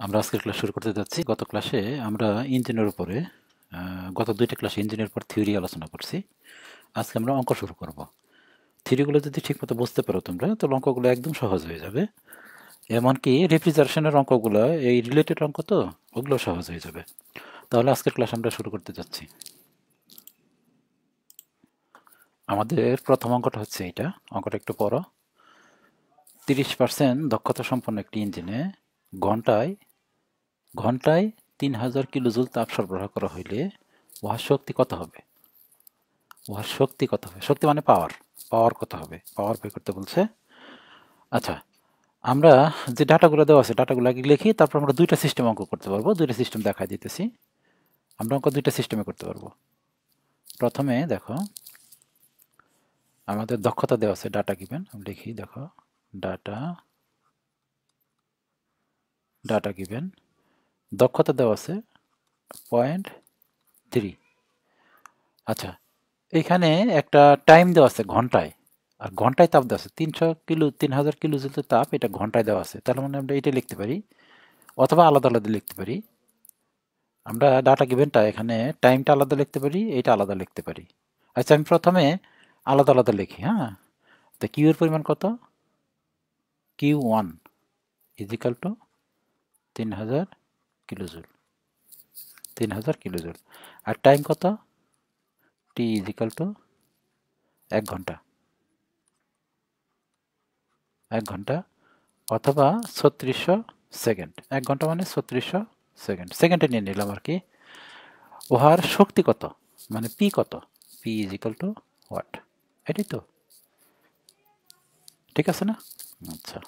আমরা আজকের ক্লাস শুরু করতে যাচ্ছি। গত ক্লাসে আমরা ইঞ্জিনের উপরে গত দুইটা ক্লাসে ইঞ্জিনের উপর থিওরি আলোচনা করছি। আজকে আমরা অঙ্ক শুরু করব। থিওরিগুলো যদি ঠিকমতো বুঝতে পারো তোমরা, তাহলে অঙ্কগুলো একদম সহজ হয়ে যাবে। এমনকি রেফ্রিজারেশনের অঙ্কগুলো, এই রিলেটেড অঙ্ক তো, ওগুলো সহজ হয়ে যাবে। তাহলে আজকের ক্লাস আমরা শুরু করতে যাচ্ছি। আমাদের প্রথম অঙ্কটা হচ্ছে এইটা। অঙ্কটা একটু পড়ো। 30% দক্ষতা সম্পন্ন একটি ইঞ্জিনে ঘন্টায় ঘন্টায় 3000 কিলোজুল তাপ সরবরাহ করা হইলে উহার শক্তি কত হবে? উহার শক্তি কত হবে? শক্তি মানে পাওয়ার। পাওয়ার কত হবে? পাওয়ার বের করতে বলছে। আচ্ছা, আমরা যে ডাটাগুলো দেওয়া আছে ডাটাগুলো আগে লিখি, তারপর আমরা দুইটা সিস্টেম অঙ্ক করতে পারবো। দুইটা সিস্টেম দেখাই দিতেছি। আমরা অঙ্ক দুইটা সিস্টেমে করতে পারবো। প্রথমে দেখো, আমাদের দক্ষতা দেওয়া আছে, ডাটা গিভেন। লিখি, দেখো, ডাটা ডাটা গিভেন, দক্ষতা দেওয়া আছে 0.3। আচ্ছা, এখানে একটা টাইম দেওয়া আছে ঘন্টায়, আর ঘন্টায় তাপ দেওয়া আছে 3000 কিলো জুল তাপ, এটা ঘন্টায় দেওয়া আছে। তার মানে আমরা এটা লিখতে পারি, অথবা আলাদা আলাদা লিখতে পারি। আমরা ডাটা গিভেনটা এখানে টাইমটা আলাদা লিখতে পারি, এটা আলাদা লিখতে পারি। আচ্ছা, আমি প্রথমে আলাদা আলাদা লিখি। হ্যাঁ, তো কিউ এর পরিমাণ কত? Q1 is equal to 3000 kilojoule. 3000 kilojoule. আর টাইম কত? T ইজিক্যাল টু 1 ঘন্টা। 1 ঘন্টা অথবা 3600 সেকেন্ড। 1 ঘন্টা মানে 3600 সেকেন্ড। সেকেন্ডে নিয়ে নিলাম আর কি। উহার শক্তি কত, মানে পি কত? P equal to what? এটাই তো, ঠিক আছে না? আচ্ছা,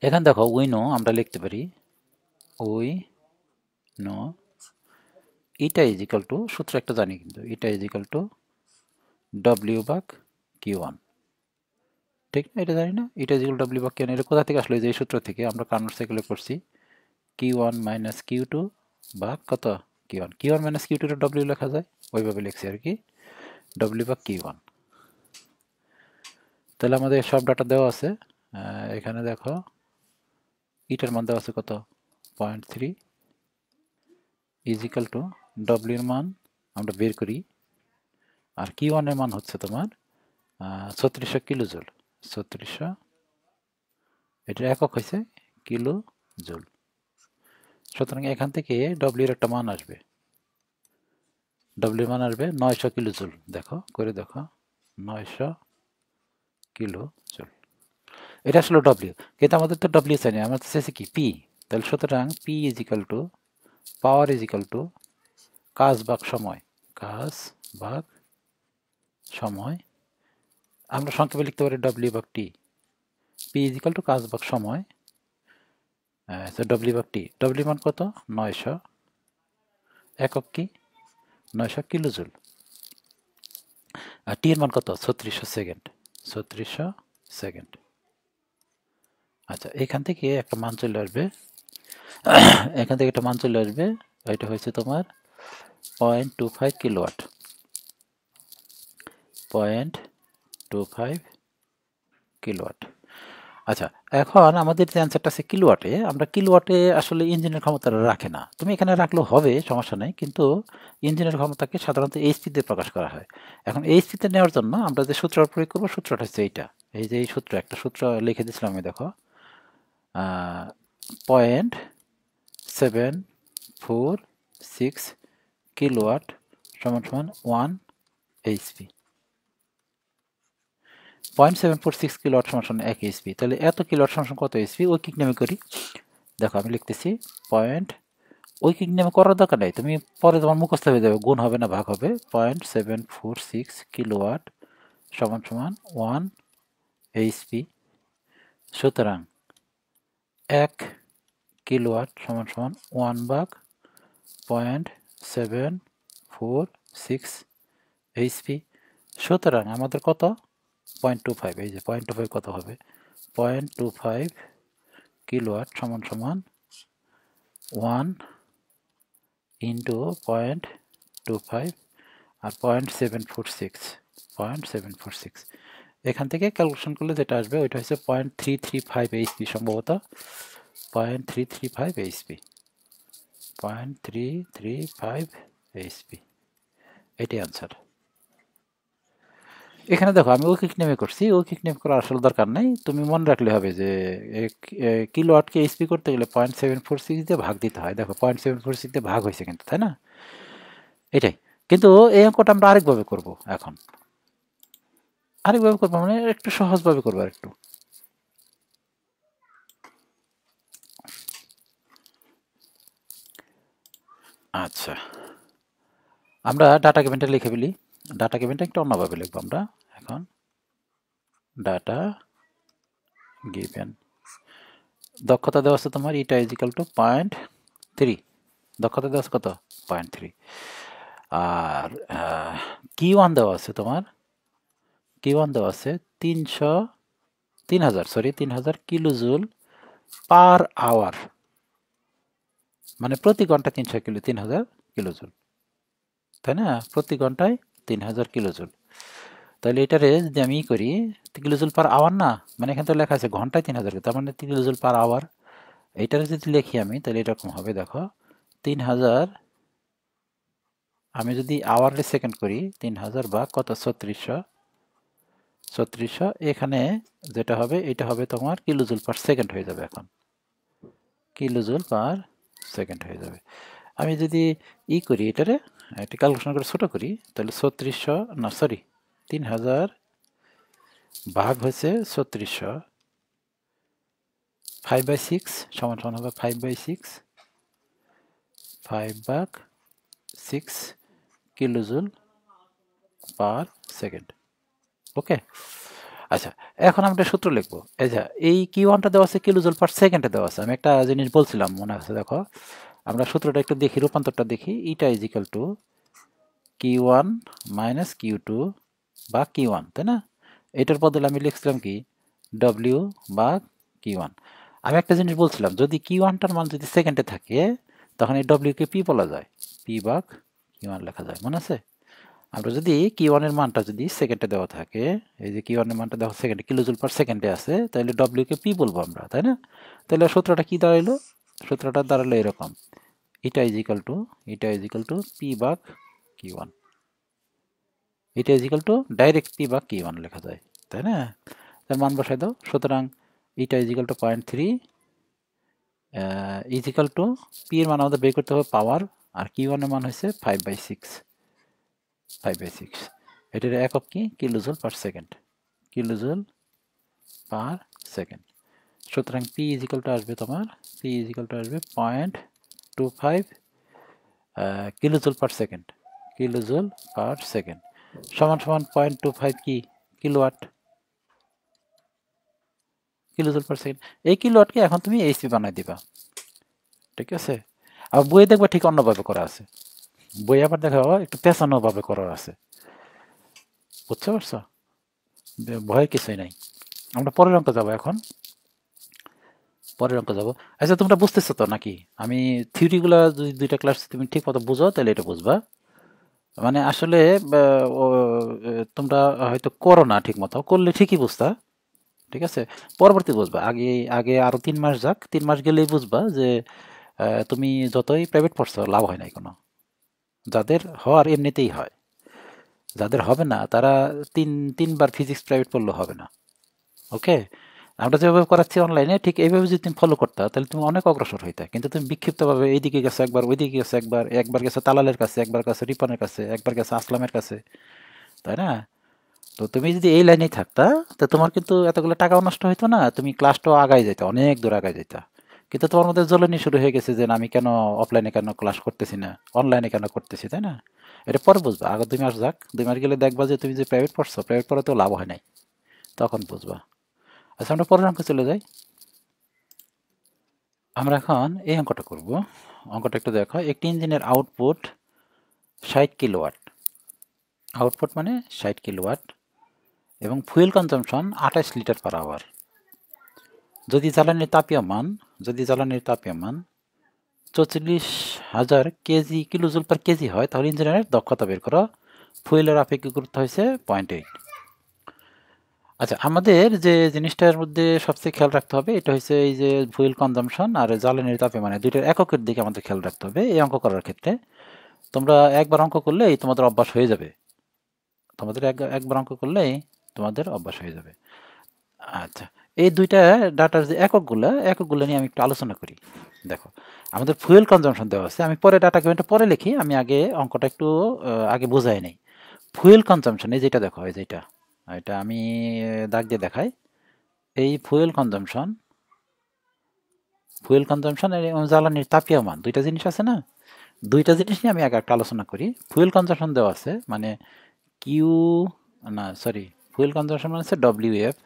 এখানে দেখো, উই নো আমরা লিখতে পারি, we know it equal to, সূত্র একটা জানি কিন্তু, ইটা ইজিক্যাল টু ডব্লিউ ভাগ Q1। ঠিক না? এটা জানি না, ইটা ইজিক্যাল ডব্লিউ ভাগ Q1। এটা কোথা থেকে আসলো? যে সূত্র থেকে আমরা কার্নোট সাইকেলে করছি। Q1 মাইনাস Q2 ভাগ কত? Q1। Q1 মাইনাস Q2 টা ডব্লিউ লেখা যায়, ওইভাবে লিখছি আর কি, ডব্লিউ ভাগ Q1। তাহলে আমাদের সব ডাটা দেওয়া আছে। এখানে দেখো, ইটার মান দেওয়া আছে কত? 0.3 ইজিক্যাল টু ডব্লিউর মান আমরা বের করি, আর Q1 এর মান হচ্ছে তোমার 3600 কিলোজুল। 3600, এটার একক হয়েছে কিলো জুল। সুতরাং এখান থেকে ডব্লিউর একটা মান আসবে, ডব্লিউর মান আসবে 900 কিলোজুল। দেখো, করে দেখো, 900 কিলো জুল। এটা আসলে ডব্লিউ, কিন্তু আমাদের তো ডব্লিউ চাই না, আমরা তো চাইছি কি? পি। তাহলে সুতরাং পি ইজিক্যাল টু পাওয়ার ইজিক্যাল টু কাজ ভাগ সময়। কাজ ভাগ সময়, আমরা সংক্ষেপে লিখতে পারি ডব্লিউ ভাগ টি। পি ইজিক্যাল টু কাজ ভাগ সময়, ডব্লিউ ভাগ টি। ডব্লিউ মান কত? 900, একক কি? 900 কিলোজুল। আর টি এর মান কত? 3600 সেকেন্ড। 3600 সেকেন্ড। আচ্ছা, এখান থেকে একটা মান চলে আসবে, এখান থেকে একটা মান চলে আসবে, এটা হয়েছে তোমার 0.25 কিলোওয়াট। 0.25 কিলোওয়াট। আচ্ছা, এখন আমাদের যে অ্যান্সারটা আছে কিলোওয়াটে, আমরা কিলোওয়াটে আসলে ইঞ্জিনের ক্ষমতা রাখে না। তুমি এখানে রাখলেও হবে, সমস্যা নেই, কিন্তু ইঞ্জিনের ক্ষমতাকে সাধারণত এইচপি দিয়ে প্রকাশ করা হয়। এখন এইচপিতে নেওয়ার জন্য আমরা যে সূত্র প্রয়োগ করবো, সূত্রটা হচ্ছে এইটা। এই যে এই সূত্র, একটা সূত্র লিখে দিয়েছিলাম আমি, দেখো, 0.746 কিলোওয়াট সমান সমান 1 এইচপি। 0.746 কিলোওয়াট সমান 1 এইচপি। তাহলে এত কিলোওয়াট সমান কত এইচপি? ঐকিক নেমে করি। দেখো, আমি লিখতেছি পয়েন্ট, ঐকিক নেমে করার দরকার নেই, তুমি পরে তোমার মুখস্থ হয়ে যাবে, গুণ হবে না ভাগ হবে। 0.746 কিলোওয়াট সমান সমান 1 এইচপি। সুতরাং 1 কিলোওয়াট সমান সমান 1 ভাগ 0.746 এইচপি। সুতরাং আমাদের কত? 0.25। এই যে 0.25 কত হবে? 0.25 কিলোওয়াট সমান সমান 1 ইন্টু 0.25 আর 0.746। 0.746 এখান থেকে ক্যালকুলেশন করলে যেটা আসবে ওইটা হচ্ছে 0.335 এইচপি, সম্ভবত 0.335 এইচপি, 0.335 এইচপি, এটাই আনসার। এখানে দেখো আমি ঐকিক নেমে করছি, ঐকিক নেম করার আসলে দরকার নাই, তুমি মনে রাখলে হবে যে কিলোওয়াটকে এইচপি করতে গেলে 0.746 দিয়ে ভাগ দিতে হয়। দেখো 0.746 দিয়ে ভাগ হয়েছে কিন্তু, তাই না? এটাই। কিন্তু এই অঙ্কটা আমরা আরেকভাবে করব এখন, আরেকভাবে করবো মানে একটু সহজভাবে করবো আর একটু। আচ্ছা, আমরা ডাটা গিভেনটা লিখে ফেলি। ডাটা গিভেনটা একটু অন্যভাবে লিখবো আমরা এখন। ডাটা গিভেন, দক্ষতা দেওয়া আছে তোমার ইটা ইজিক্যাল টু 0.3, দক্ষতা দেওয়া আছে কত? 0.3। আর কি ওয়ান দেওয়া আছে তোমার, কি ওয়ান দেওয়া আছে 3000 কিলো জুল পার আওয়ার, মানে প্রতি ঘন্টায় 300 কিলো, 3000 কিলো জুল, তাই না? প্রতি ঘন্টায় 3000 কিলো জুল। তাহলে এটারে যদি আমি করি কিলো জুল পার আওয়ার, না মানে এখানে তো লেখা আছে ঘন্টায় 3000, তার মানে কিলো জুল পার আওয়ার। এইটারে যদি লিখি আমি তাহলে এরকম হবে, দেখো 3000, আমি যদি আওয়ারলি সেকেন্ড করি 3000 বা কত 3600, এখানে যেটা হবে এটা হবে তোমার কিলো জুল পার সেকেন্ড হয়ে যাবে। এখন কিলো জুল পার সেকেন্ড হয়ে যাবে। আমি যদি করি এটারে একটা ক্যালকুলেশন করে ছোট করি, তাহলে 3600 না সরি 3000 ভাগ হয়েছে 3600, 5/6 সমান সমান হবে 5/6, 5/6 কিলো জুল পার সেকেন্ড। ওকে, আচ্ছা এখন আমরা সূত্র লিখবো। এই কি ওয়ানটা দেওয়া আছে কিলো জুল পার সেকেন্ডে দেওয়া আছে। আমি একটা জিনিস বলছিলাম মনে আছে, দেখো আমরা সূত্রটা একটু দেখি, রূপান্তরটা দেখি। It is equal to Q one minus Q two বা কিউ ওয়ান, তাই না? এটার বদলে আমি লিখছিলাম কি ডব্লিউ বা কিউ ওয়ান। আমি একটা জিনিস বলছিলাম, যদি কিউ ওয়ানটার মান যদি সেকেন্ডে থাকে তখন এই ডব্লিউকে পি বলা যায়, পি বা কিউ ওয়ান লেখা যায়, মনে আছে? আমরা যদি কিউ ওয়ানের মানটা যদি সেকেন্ডে দেওয়া থাকে, এই যে কিউ ওয়ানের মানটা দেখো সেকেন্ডে কিলো জুল পার সেকেন্ডে আছে, তাহলে ডব্লিউকে পি বলবো আমরা, তাই না? তাহলে সূত্রটা কি দাঁড়াইলো? সূত্রটা দাঁড়ালো এরকম, eta is equal to P ভাগ Q one, eta is equal to direct P ভাগ কিউ ওয়ান লেখা যায়, তাই না? তার মান বসাই দাও। সুতরাং eta is equal to 0.3 is equal to P এর মান আমাদের বের করতে হবে পাওয়ার, আর কিউ ওয়ানের মান হয়েছে 5/6, 5/6। এটার একক কি kilo joule per second, kilo joule per second. সুতরাং পি ইজ ইকাল টু আসবে তোমার, পি ইজ ইকাল টু আসবে 0.25 kilo joule per second, kilo joule per second সমান সমান 0.25 কি kilowatt, kilo joule per second. এই কিলোওয়াটকে এখন তুমি এইচপি বানাই দিবা, ঠিক আছে? আর বইয়ে দেখবা ঠিক অন্যভাবে করা আছে, বই আবার দেখা একটু পেঁচানো ভাবে করা আছে, বুঝতে পারছো? ভয়ের কিছুই নাই। আমরা পরের অঙ্ক যাবো এখন, পরের অঙ্ক যাবো। আচ্ছা তোমরা বুঝতেছো তো নাকি? আমি থিওরিগুলো যদি দুইটা ক্লাস তুমি ঠিক মতো বুঝো তাহলে এটা বুঝবা। মানে আসলে তোমরা হয়তো করো না ঠিক মতো, করলে ঠিকই বুঝতা, ঠিক আছে? পরবর্তী বুঝবা, আগে আগে আরো 3 মাস যাক, 3 মাস গেলেই বুঝবা যে তুমি যতই প্রাইভেট পড়ছো লাভ হয় নাই কোনো। যাদের হওয়ার এমনিতেই হয়, যাদের হবে না তারা তিনবার ফিজিক্স প্রাইভেট পড়লেও হবে না। ওকে, আমরা যেভাবে করাচ্ছি অনলাইনে ঠিক এইভাবে যদি তুমি ফলো করতে তাহলে তুমি অনেক অগ্রসর হইতে, কিন্তু তুমি বিক্ষিপ্তভাবে এইদিকে গেছো একবার, ওইদিকে গেছো একবার, একবার গেছো তালালের কাছে, একবার গেছো রিপনের কাছে, একবার গেছো আসলামের কাছে, তাই না? তো তুমি যদি এই লাইনেই থাকতা তো তোমার কিন্তু এতগুলো টাকাও নষ্ট হইতো না, তুমি ক্লাসটাও আগাই যেত, অনেক দূর আগাই যেত। কিন্তু তোমার মধ্যে জ্বলনি শুরু হয়ে গেছে যে না, আমি কেন অফলাইনে কেন ক্লাস করতেছি না, অনলাইনে কেন করতেছি, তাই না? এটা পরে বুঝবা, আগে 2 মাস যাক, 2 মাস গেলে দেখবা যে তুমি যে প্রাইভেট পড়ছো, প্রাইভেট পড়াতেও লাভ হয় নাই, তখন বুঝবা। আচ্ছা আমরা পরের অঙ্কে চলে যাই। আমরা এখন এই অঙ্কটা করব। অঙ্কটা একটু দেখো, একটি ইঞ্জিনের আউটপুট 60 কিলোওয়াট, আউটপুট মানে 60 কিলোওয়াট, এবং fuel consumption 28 litre per hour. যদি জ্বালানির তাপীয়মান 44,000 কেজি কিলোজুল পার কেজি হয়, তাহলে ইঞ্জিনের দক্ষতা বের করো। ফুয়েলের আপেক্ষিক গুরুত্ব হয়েছে 0.8। আচ্ছা, আমাদের যে জিনিসটার মধ্যে সবচেয়ে খেয়াল রাখতে হবে এটা হচ্ছে এই যে ফুয়েল কনজাম্পশন আর জ্বালানির তাপে মানে দুইটার এককের দিকে আমাদের খেয়াল রাখতে হবে এই অঙ্ক করার ক্ষেত্রে। তোমরা একবার অঙ্ক করলেই তোমাদের অভ্যাস হয়ে যাবে। তোমাদের একবার অঙ্ক করলেই তোমাদের অভ্যাস হয়ে যাবে। আচ্ছা, এই দুইটা ডাটার যে এককগুলো নিয়ে আমি একটু আলোচনা করি। দেখো, আমাদের ফুয়েল কনজাম্পশন দেওয়া আছে, আমি পরে ডাটা কেমেন্টটা পরে লিখি, আমি আগে অঙ্কটা একটু আগে বোঝাই নেই। ফুয়েল কনজাম্পশন এই যেটা দেখো, এই যেটা এটা আমি দাগ দিয়ে দেখাই। এই ফুয়েল কনজাম্পশন এবং জ্বালানির তাপীয় মান দুইটা জিনিস আছে না, দুইটা জিনিস নিয়ে আমি আগে একটা আলোচনা করি। ফুয়েল কনজাম্পশন দেওয়া আছে মানে কিউ, না সরি, ফুয়েল কনজাম্পশন মানে হচ্ছে ডব্লিউ এফ।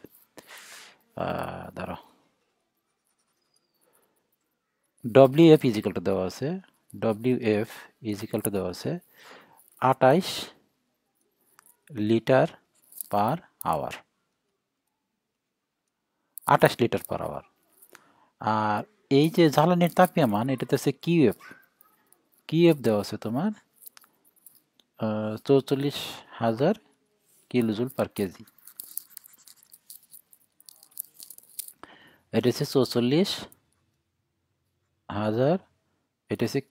ধরো ডব্লিউ এফ ইজিক্যাল টু দেওয়া আছে, ডব্লিউ এফ ইজিক্যাল টু দেওয়া আছে 28 litre per hour, 28 litre per hour. আর এই যে জ্বালানির তাপীয় মান এটাতে আছে কিউএফ দেওয়া আছে তোমার 44,000 কিলোজুল পার কেজি। এটা হচ্ছে 44,000, এটা হচ্ছে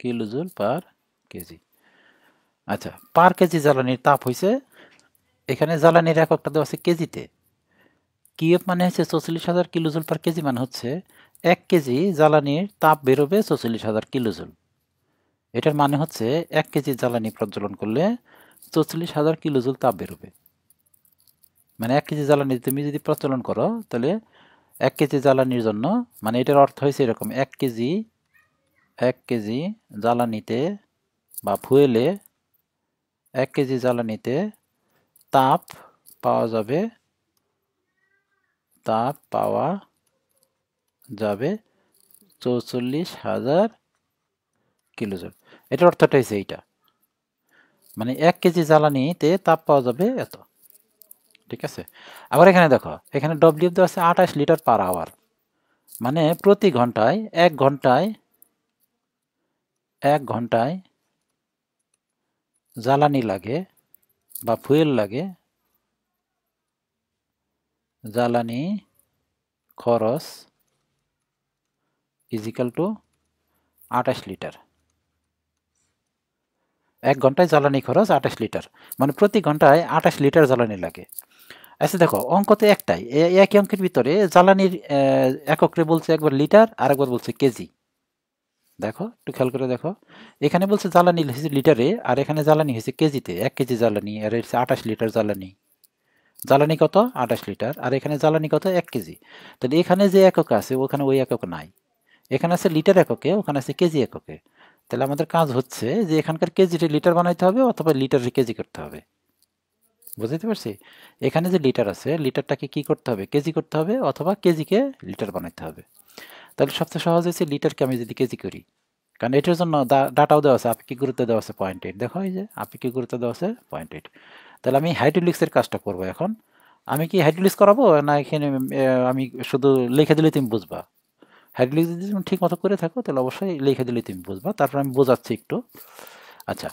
কিলোজুল পার কেজি। আচ্ছা, পার কেজি জ্বালানির তাপ হয়েছে, এখানে জ্বালানির এককটা দেওয়া আছে কেজিতে। কিউএফ মানে হচ্ছে 44,000 কিলোজুল পার কেজি, মানে হচ্ছে 1 কেজি জ্বালানির তাপ বেরোবে 44,000 কিলোজুল। এটার মানে হচ্ছে 1 কেজি জ্বালানি প্রজ্বলন করলে 44,000 কিলোজুল তাপ বেরোবে। মানে 1 কেজি জ্বালানি তুমি যদি প্রচলন করো তাহলে 1 কেজি জ্বালানির জন্য, মানে এটার অর্থ হয়েছে এরকম, 1 কেজি জ্বালানিতে বা ফুয়েলে 1 কেজি জ্বালানিতে তাপ পাওয়া যাবে, তাপ পাওয়া যাবে 44,000 কিলোজুল। এটার অর্থটা হয়েছে এইটা, মানে 1 কেজি জ্বালানিতে তাপ পাওয়া যাবে এত। ঠিক আছে, আবার এখানে দেখো, এখানে ডব্লিউ দেওয়া আছে 28 লিটার পার আওয়ার, মানে প্রতি ঘন্টায় 1 ঘন্টায় জ্বালানি লাগে বা ফুয়েল লাগে, জ্বালানি খরচ ইজিক্যাল টু 28 লিটার। 1 ঘন্টায় জ্বালানি খরচ 28 লিটার, মানে প্রতি ঘন্টায় 28 লিটার জ্বালানি লাগে। আচ্ছা দেখো, অঙ্ক তো একটাই, একই অঙ্কের ভিতরে জ্বালানির এককরে বলছে একবার লিটার আর একবার বলছে কেজি। দেখো একটু খেয়াল করে দেখো, এখানে বলছে জ্বালানি হয়েছে লিটারে আর এখানে জ্বালানি হয়েছে কেজিতে। 1 কেজি জ্বালানি আর হচ্ছে 28 লিটার জ্বালানি। জ্বালানি কত? 28 লিটার। আর এখানে জ্বালানি কত? 1 কেজি। তাহলে এখানে যে একক আছে ওখানে ওই একক নাই, এখানে আছে লিটার এককে, ওখানে আছে কেজি এককে। তাহলে আমাদের কাজ হচ্ছে যে এখানকার কেজিটা লিটার বানাইতে হবে অথবা লিটারে কেজি করতে হবে। বুঝতে পারছি? এখানে যে লিটার আছে লিটারটাকে কি করতে হবে? কেজি করতে হবে অথবা কেজিকে লিটার বানাইতে হবে। তাহলে সবচেয়ে সহজ হচ্ছে লিটারকে আমি যদি কেজি করি, কারণ এটার জন্য ডাটাও দেওয়া আছে, আপেক্ষিক গুরুত্ব দেওয়া আছে 0.8। দেখো এই যে আপেক্ষিক গুরুত্ব দেওয়া আছে 0.8। তাহলে আমি হাইড্রোলিক্সের কাজটা করব এখন। আমি কি হাইড্রোলিক্স করাবো না এখানে আমি শুধু লিখে দিলে তুমি বুঝবা? হাইড্রোলিক্স যদি তুমি ঠিক মতো করে থাকো তাহলে অবশ্যই লিখে দিলে তুমি বুঝবা, তারপর আমি বোঝাচ্ছি একটু। আচ্ছা,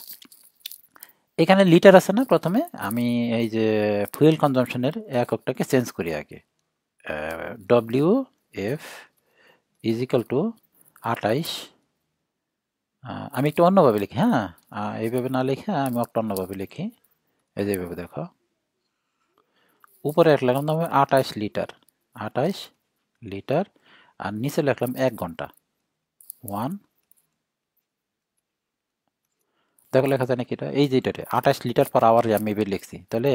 এখানে লিটার আছে না, প্রথমে আমি এই যে ফুয়েল কনজাম্পশনের এককটাকে চেঞ্জ করি আগে। ডব্লিউ এফ ইজিক্যাল টু 28, আমি একটু অন্যভাবে লিখি, হ্যাঁ এইভাবে না লিখে আমি একটা অন্যভাবে লিখি। এই যে এইভাবে দেখো, উপরে লিখলাম 28 লিটার, 28 লিটার, আর নিচে লিখলাম 1 ঘন্টা, 1। দেখো লেখা যায় নাকি এটা? এই যে এটাতে 28 লিটার পার আওয়ার আমি এবার লিখছি, তাহলে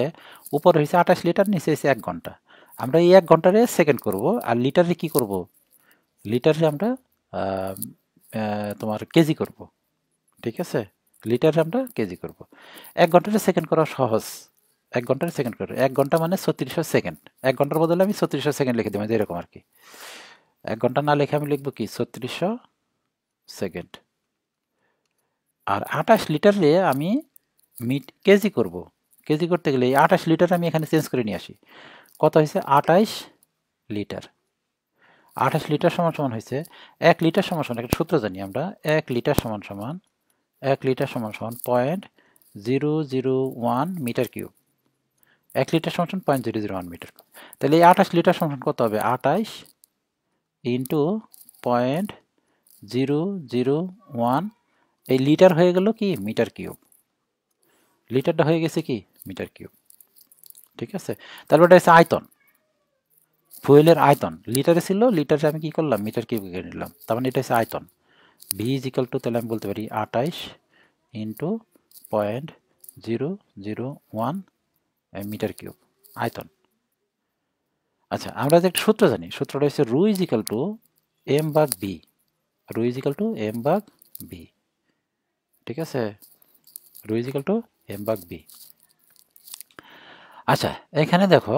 উপরে হয়েছে 28 লিটার, নিচে হয়েছে 1 ঘন্টা। আমরা এই 1 ঘন্টারে সেকেন্ড করব, আর লিটারে কি করব? লিটারে আমরা তোমার কেজি করব। ঠিক আছে, লিটারে আমরা কেজি করব। 1 ঘন্টারে সেকেন্ড করা সহজ, 1 ঘন্টারে সেকেন্ড করে 1 ঘন্টা মানে 3600 সেকেন্ড। 1 ঘন্টার বদলে আমি 3600 সেকেন্ড লিখে দেবো, এরকম আর কি। 1 ঘন্টা না লিখে আমি লিখবো কি 3600 সেকেন্ড। আর 28 লিটারে আমি কেজি করব। কেজি করতে গেলে এই 28 লিটার আমি এখানে চেঞ্জ করে নিয়ে আসি। কত হয়েছে? 28 লিটার। 28 লিটার সমান সমান হয়েছে 1 লিটার সমান সমান, একটা সূত্র জানি আমরা, 1 লিটার সমান সমান 1 লিটার সমান সমান 0.001 মিটার কিউব। 1 লিটার সমান 0.001 মিটার। তাহলে এই 28 লিটার সমান কত হবে? 28 ইন্টু 0.001, এই লিটার হয়ে গেল কি মিটার কিউব, লিটারটা হয়ে গেছে কি মিটার কিউব। ঠিক আছে, তারপর এটা হচ্ছে আয়তন, ফুয়েলের আয়তন। লিটারে ছিল, লিটারে আমি কি করলাম মিটার কিউবে নিলাম, তার মানে এটা হচ্ছে আয়তন। ভি ইজ ইকাল টু, তাহলে আমি বলতে পারি 28 ইন্টু 0.001 মিটার কিউব আয়তন। আচ্ছা, আমরা যে একটা সূত্র জানি, সূত্রটা হচ্ছে রু ইজ ইকাল টু এম ভাগ বি, রু ইজ ইকাল টু এম ভাগ বি। ঠিক আছে, রু ইজ ইকাল টু এম ভাগ বি। আচ্ছা, এখানে দেখো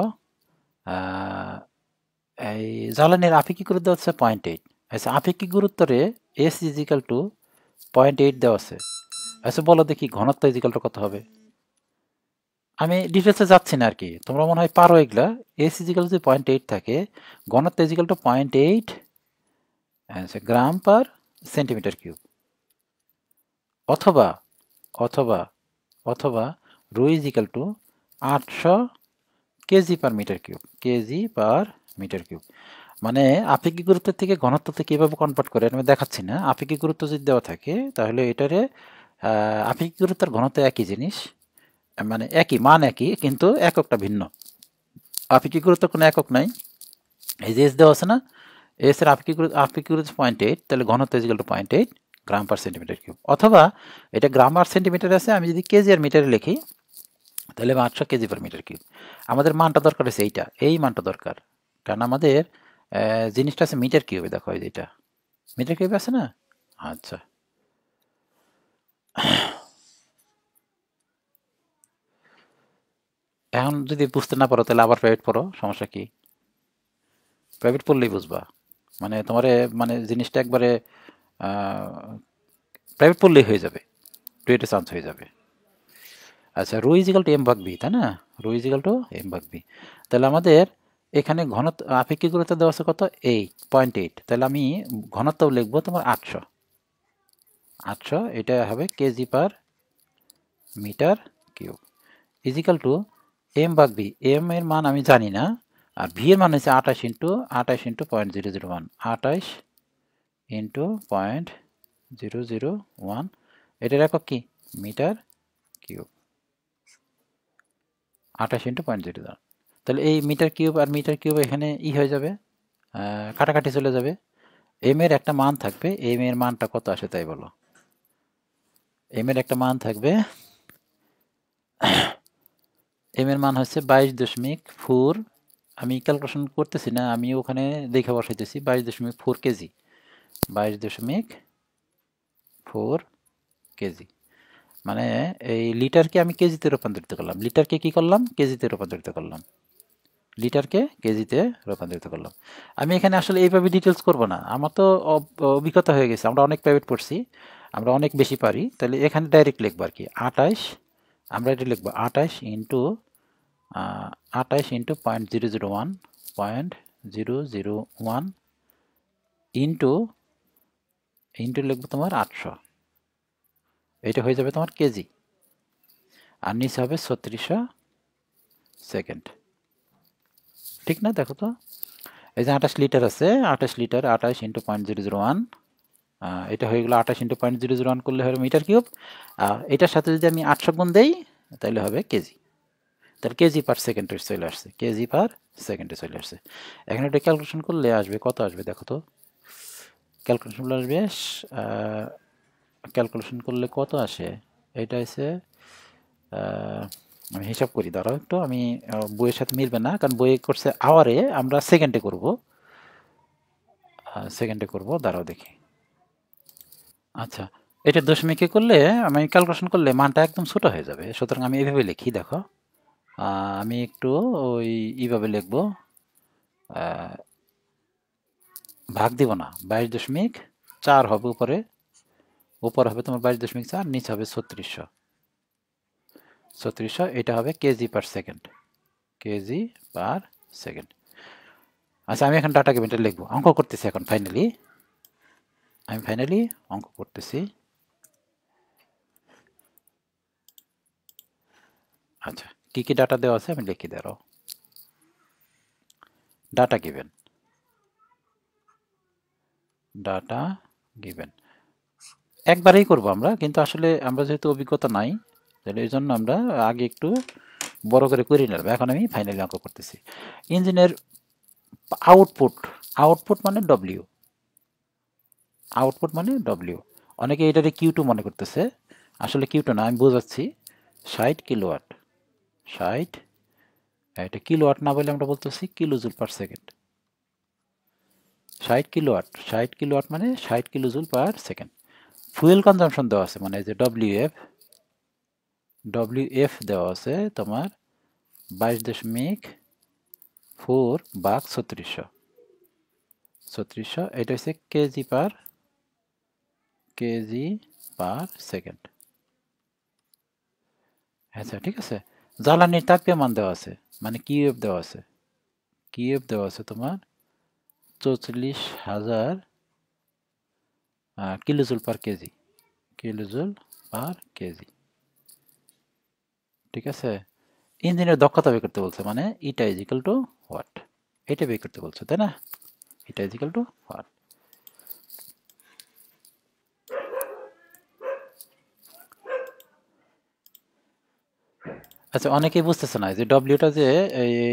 এই জ্বালানির আপেক্ষিক গুরুত্ব হচ্ছে 0.8। আচ্ছা, আপেক্ষিক গুরুত্বরে এস ইজ ইকাল টু 0.8 দেওয়া আছে। আচ্ছা বলো দেখি ঘনত্ব ইজ ইকাল টু কত হবে? আমি ডিটেলসে যাচ্ছি না আর কি, তোমরা মনে হয় পারো এগুলা। এস ইজ ইকাল যদি 0.8 থাকে, ঘনত্ব is equal to 0.8 gram per centimetre cube, অথবা অথবা অথবা rho is equal to 800 KG per metre cube, KG per metre cube. মানে আপেক্ষিক গুরুত্বের থেকে ঘনত্বতে কীভাবে কনভার্ট করে আমি দেখাচ্ছি না। আপেক্ষিক গুরুত্ব যদি দেওয়া থাকে তাহলে এটারে আপেক্ষিক গুরুত্বের ঘনত্ব একই জিনিস, মানে একই মান একই, কিন্তু এককটা ভিন্ন। আপেক্ষিক গুরুত্ব কোনো একক নাই, এই যে এস দেওয়া আছে না, এস এর আপেক্ষিক গুরুত্ব 0.8, তাহলে ঘনত্ব is equal to 0.8 gram per centimetre cube. অথবা এটা গ্রাম পার সেন্টিমিটার আছে, আমি যদি কেজি আর মিটারে লিখি তাহলে 800 কেজি পার মিটার কিউব। আমাদের মানটা দরকার আছে এইটা, এই মানটা দরকার, কারণ আমাদের জিনিসটা আছে মিটার কিউবে। দেখো এই যেটা মিটার কিউবে আছে না। আচ্ছা, এখন যদি বুঝতে না পারো তাহলে আবার প্রাইভেট পড়ো, সমস্যা কি? প্রাইভেট পড়লেই বুঝবা, মানে তোমার মানে জিনিসটা একবারে প্রাইভেট পড়লেই হয়ে যাবে, ডুয়েটে চান্স হয়ে যাবে। আচ্ছা, rho is equal to M ভাগ বি, তাই না? Rho is equal to M ভাগ বি। তাহলে আমাদের এখানে ঘনত্ব আপেক্ষিক গুরুত্ব দেওয়া আছে কত? 0.8। তাহলে আমি ঘনত্ব লিখবো তোমার 800, 800, এটা হবে KG per metre cube equal to M ভাগ বি। এম এর মান আমি জানি না, আর ভি এর মান হচ্ছে 28 ইন্টু 0.001, 28 ইন্টু 0.001, এটার একক কি মিটার কিউব, 28 ইন্টু 0.001। তাহলে এই মিটার কিউব আর মিটার কিউব এখানে হয়ে যাবে, কাটাকাটি চলে যাবে। এম এর একটা মান থাকবে, এম এর মানটা কত আসে তাই বলো? এম এর একটা মান থাকবে, এম এর মান হচ্ছে 22.4, আমি ক্যালকুলেশন করতেছি না, আমি ওখানে দেখে বসাইতেছি 22.4 কেজি, 22.4 কেজি। মানে এই লিটারকে আমি কেজিতে রূপান্তরিত করলাম, লিটারকে কি করলাম কেজিতে রূপান্তরিত করলাম, লিটারকে কেজিতে রূপান্তরিত করলাম। আমি এখানে আসলে এইভাবে ডিটেলস করব না, আমার তো অভিজ্ঞতা হয়ে গেছে, আমরা অনেক প্রাইভেট পড়ছি, আমরা অনেক বেশি পারি। তাহলে এখানে ডাইরেক্ট লিখবো আর কি 28, আমরা এটা লিখবো 28 ইন্টু 0.001, 0.001 ইন্টু ইন্টু লিখবো তোমার 800, এটা হয়ে যাবে তোমার কেজি, আর নিচে হবে 3600 সেকেন্ড। ঠিক না? দেখো তো, এই যে 28 লিটার আছে, 28 লিটার 28 ইন্টু 0.001, এটা হয়ে গেলো 28 ইন্টু 0.001 করলে হবে মিটার কিউব। এটার সাথে যদি আমি 800 গুণ দেই তাহলে হবে কেজি, তাহলে কেজি পার সেকেন্ডে চলে আসছে, কেজি পার সেকেন্ডে চলে আসছে। এখানে এটা ক্যালকুলেশন করলে আসবে কত আসবে দেখো তো, ক্যালকুলেশন করলে আসবে, ক্যালকুলেশন করলে কত আসে, এটা হচ্ছে আমি হিসাব করি, দাঁড়াও একটু, আমি বইয়ের সাথে মিলবে না, কারণ বইয়ে করছে আওয়ারে, আমরা সেকেন্ডে করব, সেকেন্ডে করব, দাঁড়াও দেখি। আচ্ছা, এটা দশমিকে করলে আমি ক্যালকুলেশন করলে মানটা একদম ছোট হয়ে যাবে, সুতরাং আমি এইভাবে লিখি। দেখো আমি একটু ওই এইভাবে লিখব, ভাগ দিব না, 22.4 হবে উপরে, উপরে হবে তোমার 22.4, নিচে হবে 3600, 3600, এটা হবে KG per second, KG per second. আচ্ছা, আমি এখন ডাটা কেবিনটা লিখবো, অঙ্ক করতেছি এখন ফাইনালি, আমি ফাইনালি অঙ্ক করতেছি। আচ্ছা, কি কি ডাটা দেওয়া আছে আমি লিখি দাঁড়াও। ডাটা গিভেন, ডাটা গিভেন একবারেই করব আমরা, কিন্তু আসলে আমরা যেহেতু অভিজ্ঞতা নাই তাহলে এই জন্য আমরা আগে একটু বড় করে করে নেব। এখন আমি ফাইনালি অঙ্ক করতেছি। ইঞ্জিনের আউটপুট, আউটপুট মানে ডব্লিউ, আউটপুট মানে ডব্লিউ। অনেকে এটারে কিউ2 মনে করতেছে, আসলে কিউ2 না, আমি বোঝাচ্ছি। 60 কিলোওয়াট, 60, এটা কিলোওয়াট না বলে আমরা বলতেছি kilojoule per second. 60 kilowatt, 60 kilowatt মানে 60 kilojoule per second. Fuel consumption দেওয়া আছে, মানে যে ডব্লিউএফ, ডব্লিউএফ দেওয়া আছে তোমার 22.4 ভাগ 3600, 3600, এটা হচ্ছে কেজি পার সেকেন্ড। আচ্ছা ঠিক আছে। জ্বালানির তাপীয় মান দেওয়া আছে, মানে কিউএফ দেওয়া আছে, কিউএফ দেওয়া আছে তোমার 44,000 kilojoule per KG, kilojoule per KG. ঠিক আছে। ইঞ্জিনের দক্ষতা বের করতে বলছে, মানে ইটা ইজ ইকুয়াল টু হোয়াট, এটা বের করতে বলছে, তাই না? ইটা ইজ ইকুয়াল টু হোয়াট। আচ্ছা, অনেকেই বুঝতেছে না যে ডব্লিউটা যে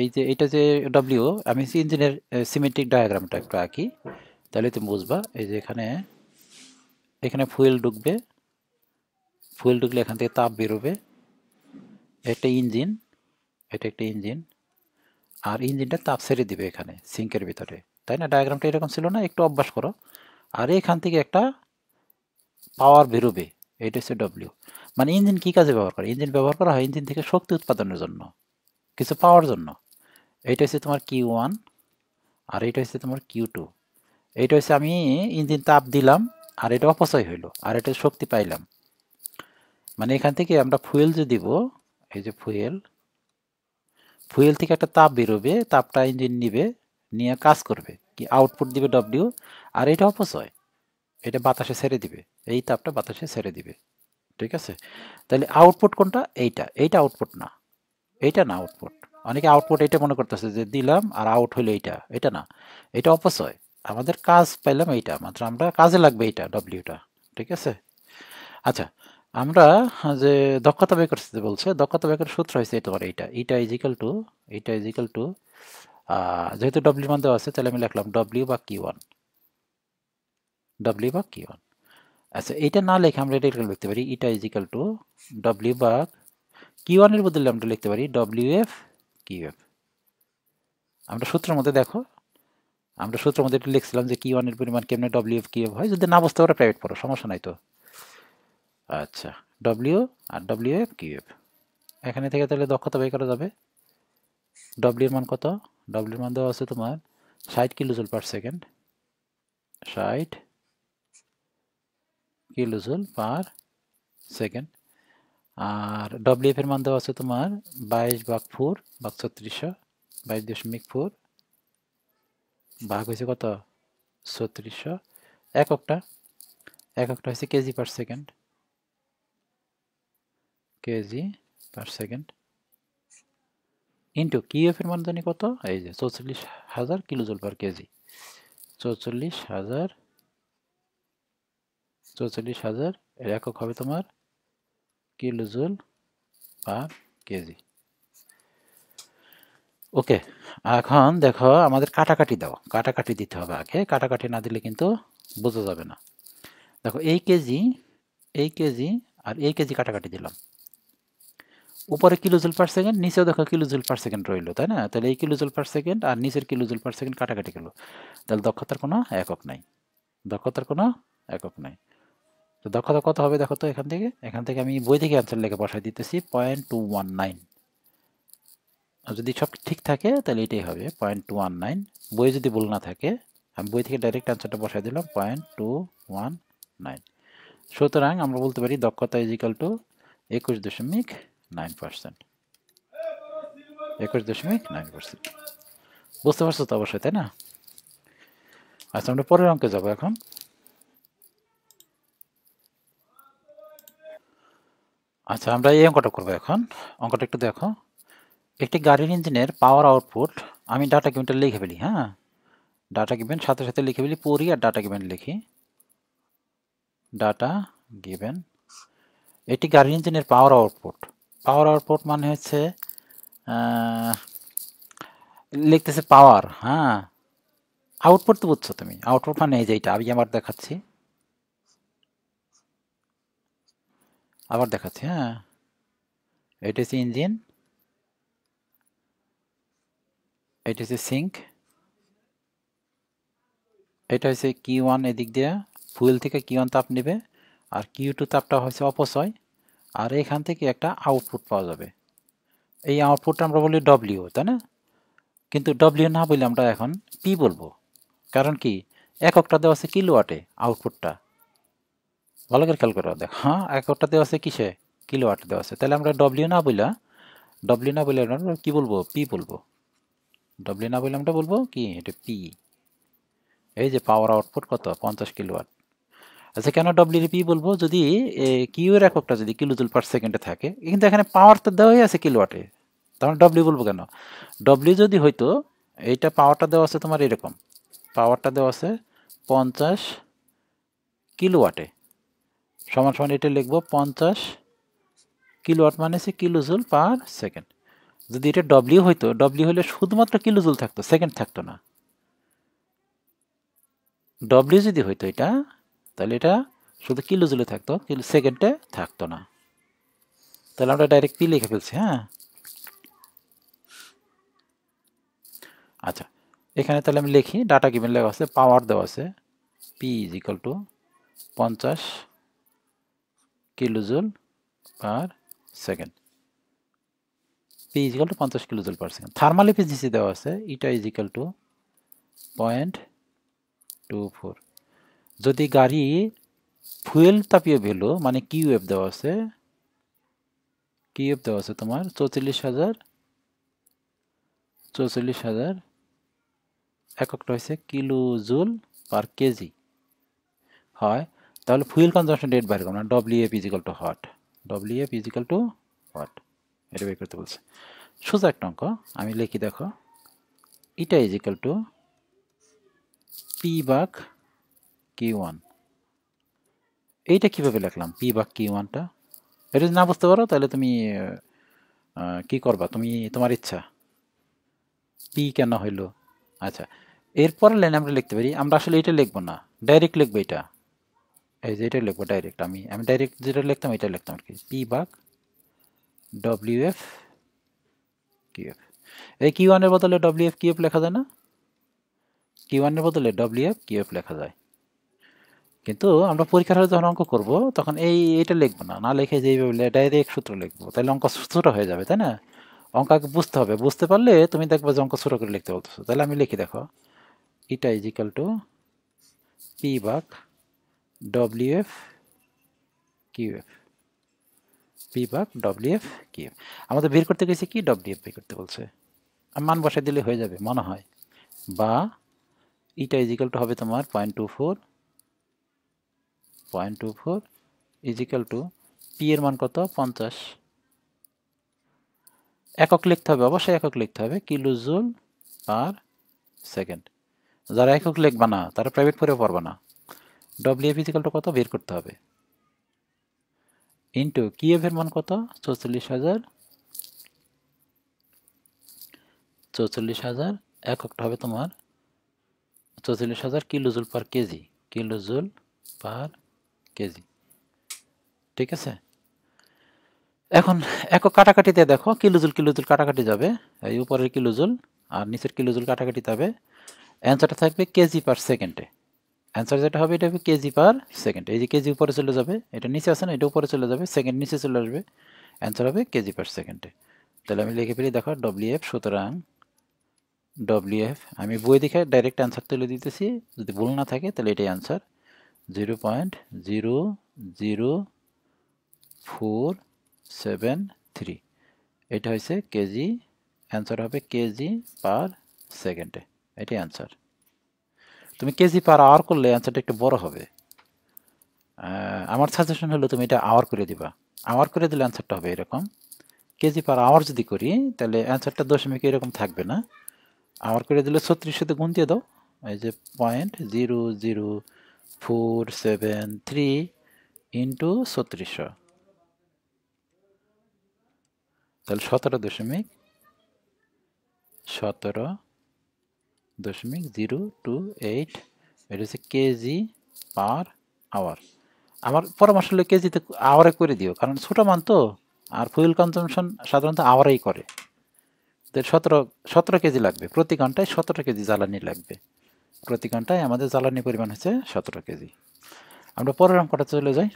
এই যে এটা যে ডব্লিউ, আমি ইঞ্জিনের সিমেট্রিক ডায়াগ্রামটা একটু আঁকি, তাহলে তুমি বুঝবা। এই যে এখানে, এখানে ফুয়েল ঢুকবে, ফুয়েল ঢুকলে এখান থেকে তাপ বেরোবে, একটা ইঞ্জিন, এটা একটা ইঞ্জিন, আর ইঞ্জিনটা তাপ ছেড়ে দিবে এখানে সিঙ্কের ভিতরে, তাই না? ডায়াগ্রামটা এরকম ছিল না? একটু অভ্যাস করো। আর এখান থেকে একটা পাওয়ার বেরোবে, এটা হচ্ছে ডব্লিউ। মানে ইঞ্জিন কি কাজে ব্যবহার করে? ইঞ্জিন ব্যবহার করা হয় ইঞ্জিন থেকে শক্তি উৎপাদনের জন্য, কিছু পাওয়ার জন্য। এইটা হচ্ছে তোমার কিউ1, আর এটা হচ্ছে তোমার কিউ2। এইটা হচ্ছে আমি ইঞ্জিন তাপ দিলাম আর এটা অপচয় হইলো, আর এটা শক্তি পাইলাম। মানে এখান থেকে আমরা ফুয়েল যে দিব, এই যে ফুয়েল, ফুয়েল থেকে একটা তাপ বেরোবে, তাপটা ইঞ্জিন নিবে, নিয়ে কাজ করবে, কি আউটপুট দিবে ডব্লিউ, আর এটা অপচয়, এটা বাতাসে ছেড়ে দিবে, এই তাপটা বাতাসে ছেড়ে দিবে। ঠিক আছে। তাহলে আউটপুট কোনটা? এইটা, এইটা আউটপুট না, এইটা না আউটপুট। অনেকে আউটপুট এটা মনে করতেছে যে দিলাম আর আউট হইলো, এইটা, এটা না, এটা অপচয়। আমাদের কাজ পাইলাম এইটা, মাত্র আমরা কাজে লাগবে এইটা ডব্লিউটা। ঠিক আছে। আচ্ছা, আমরা যে দক্ষতা বের করতে বলছে, দক্ষতা বের করার সূত্র হয়েছে তোমার এইটা, ইটা is equal two, eta is equal two, যেহেতু ডব্লিউ মান দেওয়া আছে তাহলে আমি লিখলাম ডব্লিউ বা কিউ1, ডব্লিউ বা কিউ1। আচ্ছা, এটা না লিখে আমরা এটা লিখতে পারি ইটা ইজ ইকাল টু ডব্লিউ বা কিউ1 এর বদলে আমরা লিখতে পারি ডব্লিউএফ কিউএফ। আমরা সূত্রের মধ্যে দেখো, আমরা সূত্রের মধ্যে এটা লিখছিলাম যে কিউ1 এর পরিমাণ কেমনে ডব্লিউএফ কিউএফ হয়। যদি না বুঝতে পারো প্রাইভেট পড়ো, সমস্যা নাই তো। আচ্ছা, ডব্লিউ আর ডব্লিউএফ কিউএফ, এখানে থেকে তাহলে দক্ষতা বের করা যাবে। ডব্লিউ এর মান কত? ডব্লিউ এর মান দেওয়া আছে তোমার 60 kilojoule per second, 60 kilojoule per second. আর ডব্লিউএফ এর মান দেওয়া আছে তোমার 22/4 ভাগ 3600, 22.4 ভাগ হয়েছে কত? 3600। এককটা, এককটা হচ্ছে KG per second, KG per second, into QF এর মান জানি কত? এই যে 44,000 কিলোজুল পার কেজি, 44,000, 44,000 এর একক হবে তোমার কিলোজুল পার কেজি। ওকে, এখন দেখো আমাদের কাটাকাটি দাও, কাটাকাটি দিতে হবে আগে, কাটাকাটি না দিলে কিন্তু বোঝা যাবে না। দেখো এই কেজি, এই কেজি আর এই কেজি কাটাকাটি দিলাম, উপরে কিলোজুল পার সেকেন্ড, নিচেও দেখো কিলোজুল পার সেকেন্ড রইলো, তাই না? তাহলে এই কিলোজুল পার সেকেন্ড আর নিচের কিলোজুল পার সেকেন্ড কাটাকাটি গেল, তাহলে দক্ষতার কোনো একক নাই, দক্ষতার কোনো একক নাই। তো দক্ষতা কত হবে দেখো তো, এখান থেকে, এখান থেকে আমি বই থেকে অ্যান্সার লেখা বসাই দিতেছি 0.219। যদি সব ঠিক থাকে তাহলে এটাই হবে 0.219। বই যদি ভুল না থাকে, আমি বই থেকে ডাইরেক্ট অ্যান্সারটা বসাই দিলাম 0.219। সুতরাং আমরা বলতে পারি দক্ষতা ইজ ইকাল টু 21.9%, 21.9%। বুঝতে পারছো তো অবশ্যই, তাই না? আচ্ছা, আমরা পরের অঙ্কে যাবো এখন। আচ্ছা, আমরা এই অঙ্কটা করবো এখন। অঙ্কটা একটু দেখো, একটি গাড়ির ইঞ্জিনের পাওয়ার আউটপুট আমি ডাটা গিভেনটা লিখে ফেলি। হ্যাঁ, ডাটা গিভেন সাথে সাথে লিখে ফেলি, পড়ি আর ডাটা গিভেন লিখি। ডাটা গিভেন এটি গাড়ির ইঞ্জিনের পাওয়ার আউটপুট। পাওয়ার আউটপুট মানে হচ্ছে লিখতেছে পাওয়ার। হ্যাঁ, আউটপুট তো বুঝছো তুমি, আউটপুট মানে এই যে এইটা। আমি আবার দেখাচ্ছি। হ্যাঁ, এটা হচ্ছে ইঞ্জিন, এটা হচ্ছে সিঙ্ক, এটা হচ্ছে Q1 এদিক দিয়ে ফুয়েল থেকে Q1 তাপ নেবে, আর Q2 তাপটা হচ্ছে অপচয়, আর এখান থেকে একটা আউটপুট পাওয়া যাবে। এই আউটপুটটা আমরা বলি ডব্লিউ, তাই না? কিন্তু ডব্লিউ না বলে আমরা এখন পি বলবো। কারণ কি, এককটা দেওয়া আছে কিলোওয়াটে আউটপুটটা। ভালো করে খেয়াল করে দেখ। হ্যাঁ, এককটা দেওয়া আছে কিসে? কিলোওয়াটে দেওয়া আছে। তাহলে আমরা ডব্লিউ না বলে আমরা কি বলবো? পি বলবো। ডব্লিউ না বলে আমরা বলবো কি, এটা পি। এই যে পাওয়ার আউটপুট কত, 50 কিলোওয়াট। আচ্ছা, কেন ডব্লিউ পি বলবো? যদি কিউ এর এককটা যদি কিলোজুল পার সেকেন্ডে থাকে, কিন্তু এখানে পাওয়ার তো দেওয়াই আছে কিলোওয়াটে, তাহলে ডব্লিউ বলবো কেন? ডব্লিউ যদি হইতো, এইটা পাওয়ারটা দেওয়া আছে তোমার এরকম, পাওয়ারটা দেওয়া আছে 50 কিলোওয়াটে, সমান সমান এটা লিখবো 50 কিলোওয়াট মানে হচ্ছে কিলোজুল পার সেকেন্ড। যদি এটা ডব্লিউ হইতো, ডব্লিউ হলে শুধুমাত্র কিলোজুল থাকতো, সেকেন্ড থাকতো না। ডব্লিউ যদি হইতো এটা, তাহলে এটা শুধু কিলোজুলে থাকতো, কিন্তু সেকেন্ডে থাকতো না। তাহলে আমরা ডাইরেক্ট পি লিখে ফেলছি। হ্যাঁ, আচ্ছা, এখানে তাহলে আমি লিখি, ডাটা গিভেন লেখা আছে, পাওয়ার দেওয়া আছে P is equal two 50 kilojoule per second. P is equal two 50 kilojoule per second. Thermal efficiency দেওয়া আছে, ইটা ইজ ইকাল টু 0.24। যদি গাড়ি ফুয়েল তাপীয় ভ্যালু মানে কিউএফ দেওয়া আছে, তোমার 44,000 এককটা হয়েছে কিলোজুল পার কেজি হয়, তাহলে ফুয়েল কনজাম্পশন রেট বাইর করবো না, WF is equal to hot. WF is equal to hot, এটা বের করতে বলছে। সোজা একটা অঙ্ক আমি লিখি, দেখো, এটা ইজিক্যাল টু পি ভাগ Q1। এইটা কিভাবে লিখলাম, পি ভাগ Q1টা? এটা যদি না বুঝতে পারো তাহলে তুমি কি করবা, তুমি তোমার ইচ্ছা। পি কেন হইলো? আচ্ছা, এরপরের লাইনে আমরা লিখতে পারি, আমরা আসলে এটা লিখবো না, ডাইরেক্ট লিখবো এটা। এই যে এটা লিখবো ডাইরেক্ট, আমি ডাইরেক্ট যেটা লিখতাম এটা লিখতাম আর কি, পি ভাগ ডব্লিউএফ কিউএফ। এই Q1 এর বদলে ডব্লিউএফ কিউএফ লেখা যায় না? Q1 এর বদলে ডব্লিউএফ কিউএফ লেখা যায়। কিন্তু আমরা পরীক্ষার হলে যখন অঙ্ক করবো তখন এইটা লিখবো না, না লিখে যে এইভাবে ডাইরেক্ট সূত্র লিখবো, তাহলে অঙ্ক ছোট হয়ে যাবে, তাই না? অঙ্ক আগে বুঝতে হবে, বুঝতে পারলে তুমি দেখবে যে অঙ্ক ছোট করে লিখতে বলতেছো। তাহলে আমি লিখি, দেখো, এটা ইজ ইকাল টু পি ভাগ ডব্লিউএফ কিউএফ। পি ভাগ ডব্লিউএফ কিউএফ। আমাদের বের করতে গেছে কি, ডব্লিউএফ বের করতে বলছে। মান বসাই দিলে হয়ে যাবে মনে হয়। বা ইটা ইজ ইকাল টু হবে তোমার 0.24 ইজ ইকাল টু পি এর মান কত, 50। একক লিখতে হবে, অবশ্যই একক লিখতে হবে, কিলোজুল পার সেকেন্ড। যারা একক লিখবা না তারা প্রাইভেট পড়েও পারবে না। ডব্লিউএফ ইজ ইকাল টু কত বের করতে হবে, ইন্টু কিউএফ এর মান কত, 44,000। এককটা হবে তোমার 44,000 kilojoule per KG, kilojoule per KG. ঠিক আছে, এখন একক কাটাকাটিতে দেখো, কিলোজুল কাটাকাটি যাবে, এই উপরের কিলোজুল আর নিচের কিলোজুল কাটাকাটি যাবে, অ্যান্সারটা থাকবে কেজি পার সেকেন্ডে। অ্যান্সার যেটা হবে এটা হবে কেজি পার সেকেন্ড। এই যে কেজি উপরে চলে যাবে, এটা নিচে আসে না, এটা উপরে চলে যাবে, সেকেন্ড নিচে চলে আসবে, অ্যান্সার হবে কেজি পার সেকেন্ডে। তাহলে আমি লিখে ফেলি, দেখো, ডব্লিউএফ, সুতরাং ডব্লিউএফ আমি বই দেখে ডাইরেক্ট অ্যান্সার তুলে দিতেছি, যদি ভুল না থাকে তাহলে এটাই অ্যান্সার, 0.00473। এটা হয়েছে কেজি, অ্যান্সার হবে কেজি পার সেকেন্ডে, এটাই অ্যান্সার। তুমি কেজি পার আওয়ার করলে অ্যান্সারটা একটু বড় হবে। আমার সাজেশন হলো তুমি এটা আওয়ার করে দিবা, আওয়ার করে দিলে অ্যান্সারটা হবে এরকম, কেজি পার আওয়ার যদি করি তাহলে অ্যান্সারটা দশমিক এরকম থাকবে না, আওয়ার করে দিলে 36 সাথে গুণ দিয়ে দাও, এই যে 0.00473 ইন্টু 3600, তাহলে 17.028, এটা হচ্ছে কেজি পার আওয়ার। আমার পরামর্শ হলো কেজিতে আওয়ারে করে দিও, কারণ ছোটো মান তো, আর ফুয়েল কনজাম্পশন সাধারণত আওয়ারেই করে। তো 17 কেজি লাগবে, প্রতি ঘন্টায় 17 কেজি জ্বালানি লাগবে, প্রতি ঘন্টায় আমাদের জ্বালানি পরিমাণ হচ্ছে 17 কেজি। আমরা পরের অঙ্কটা চলে যাই।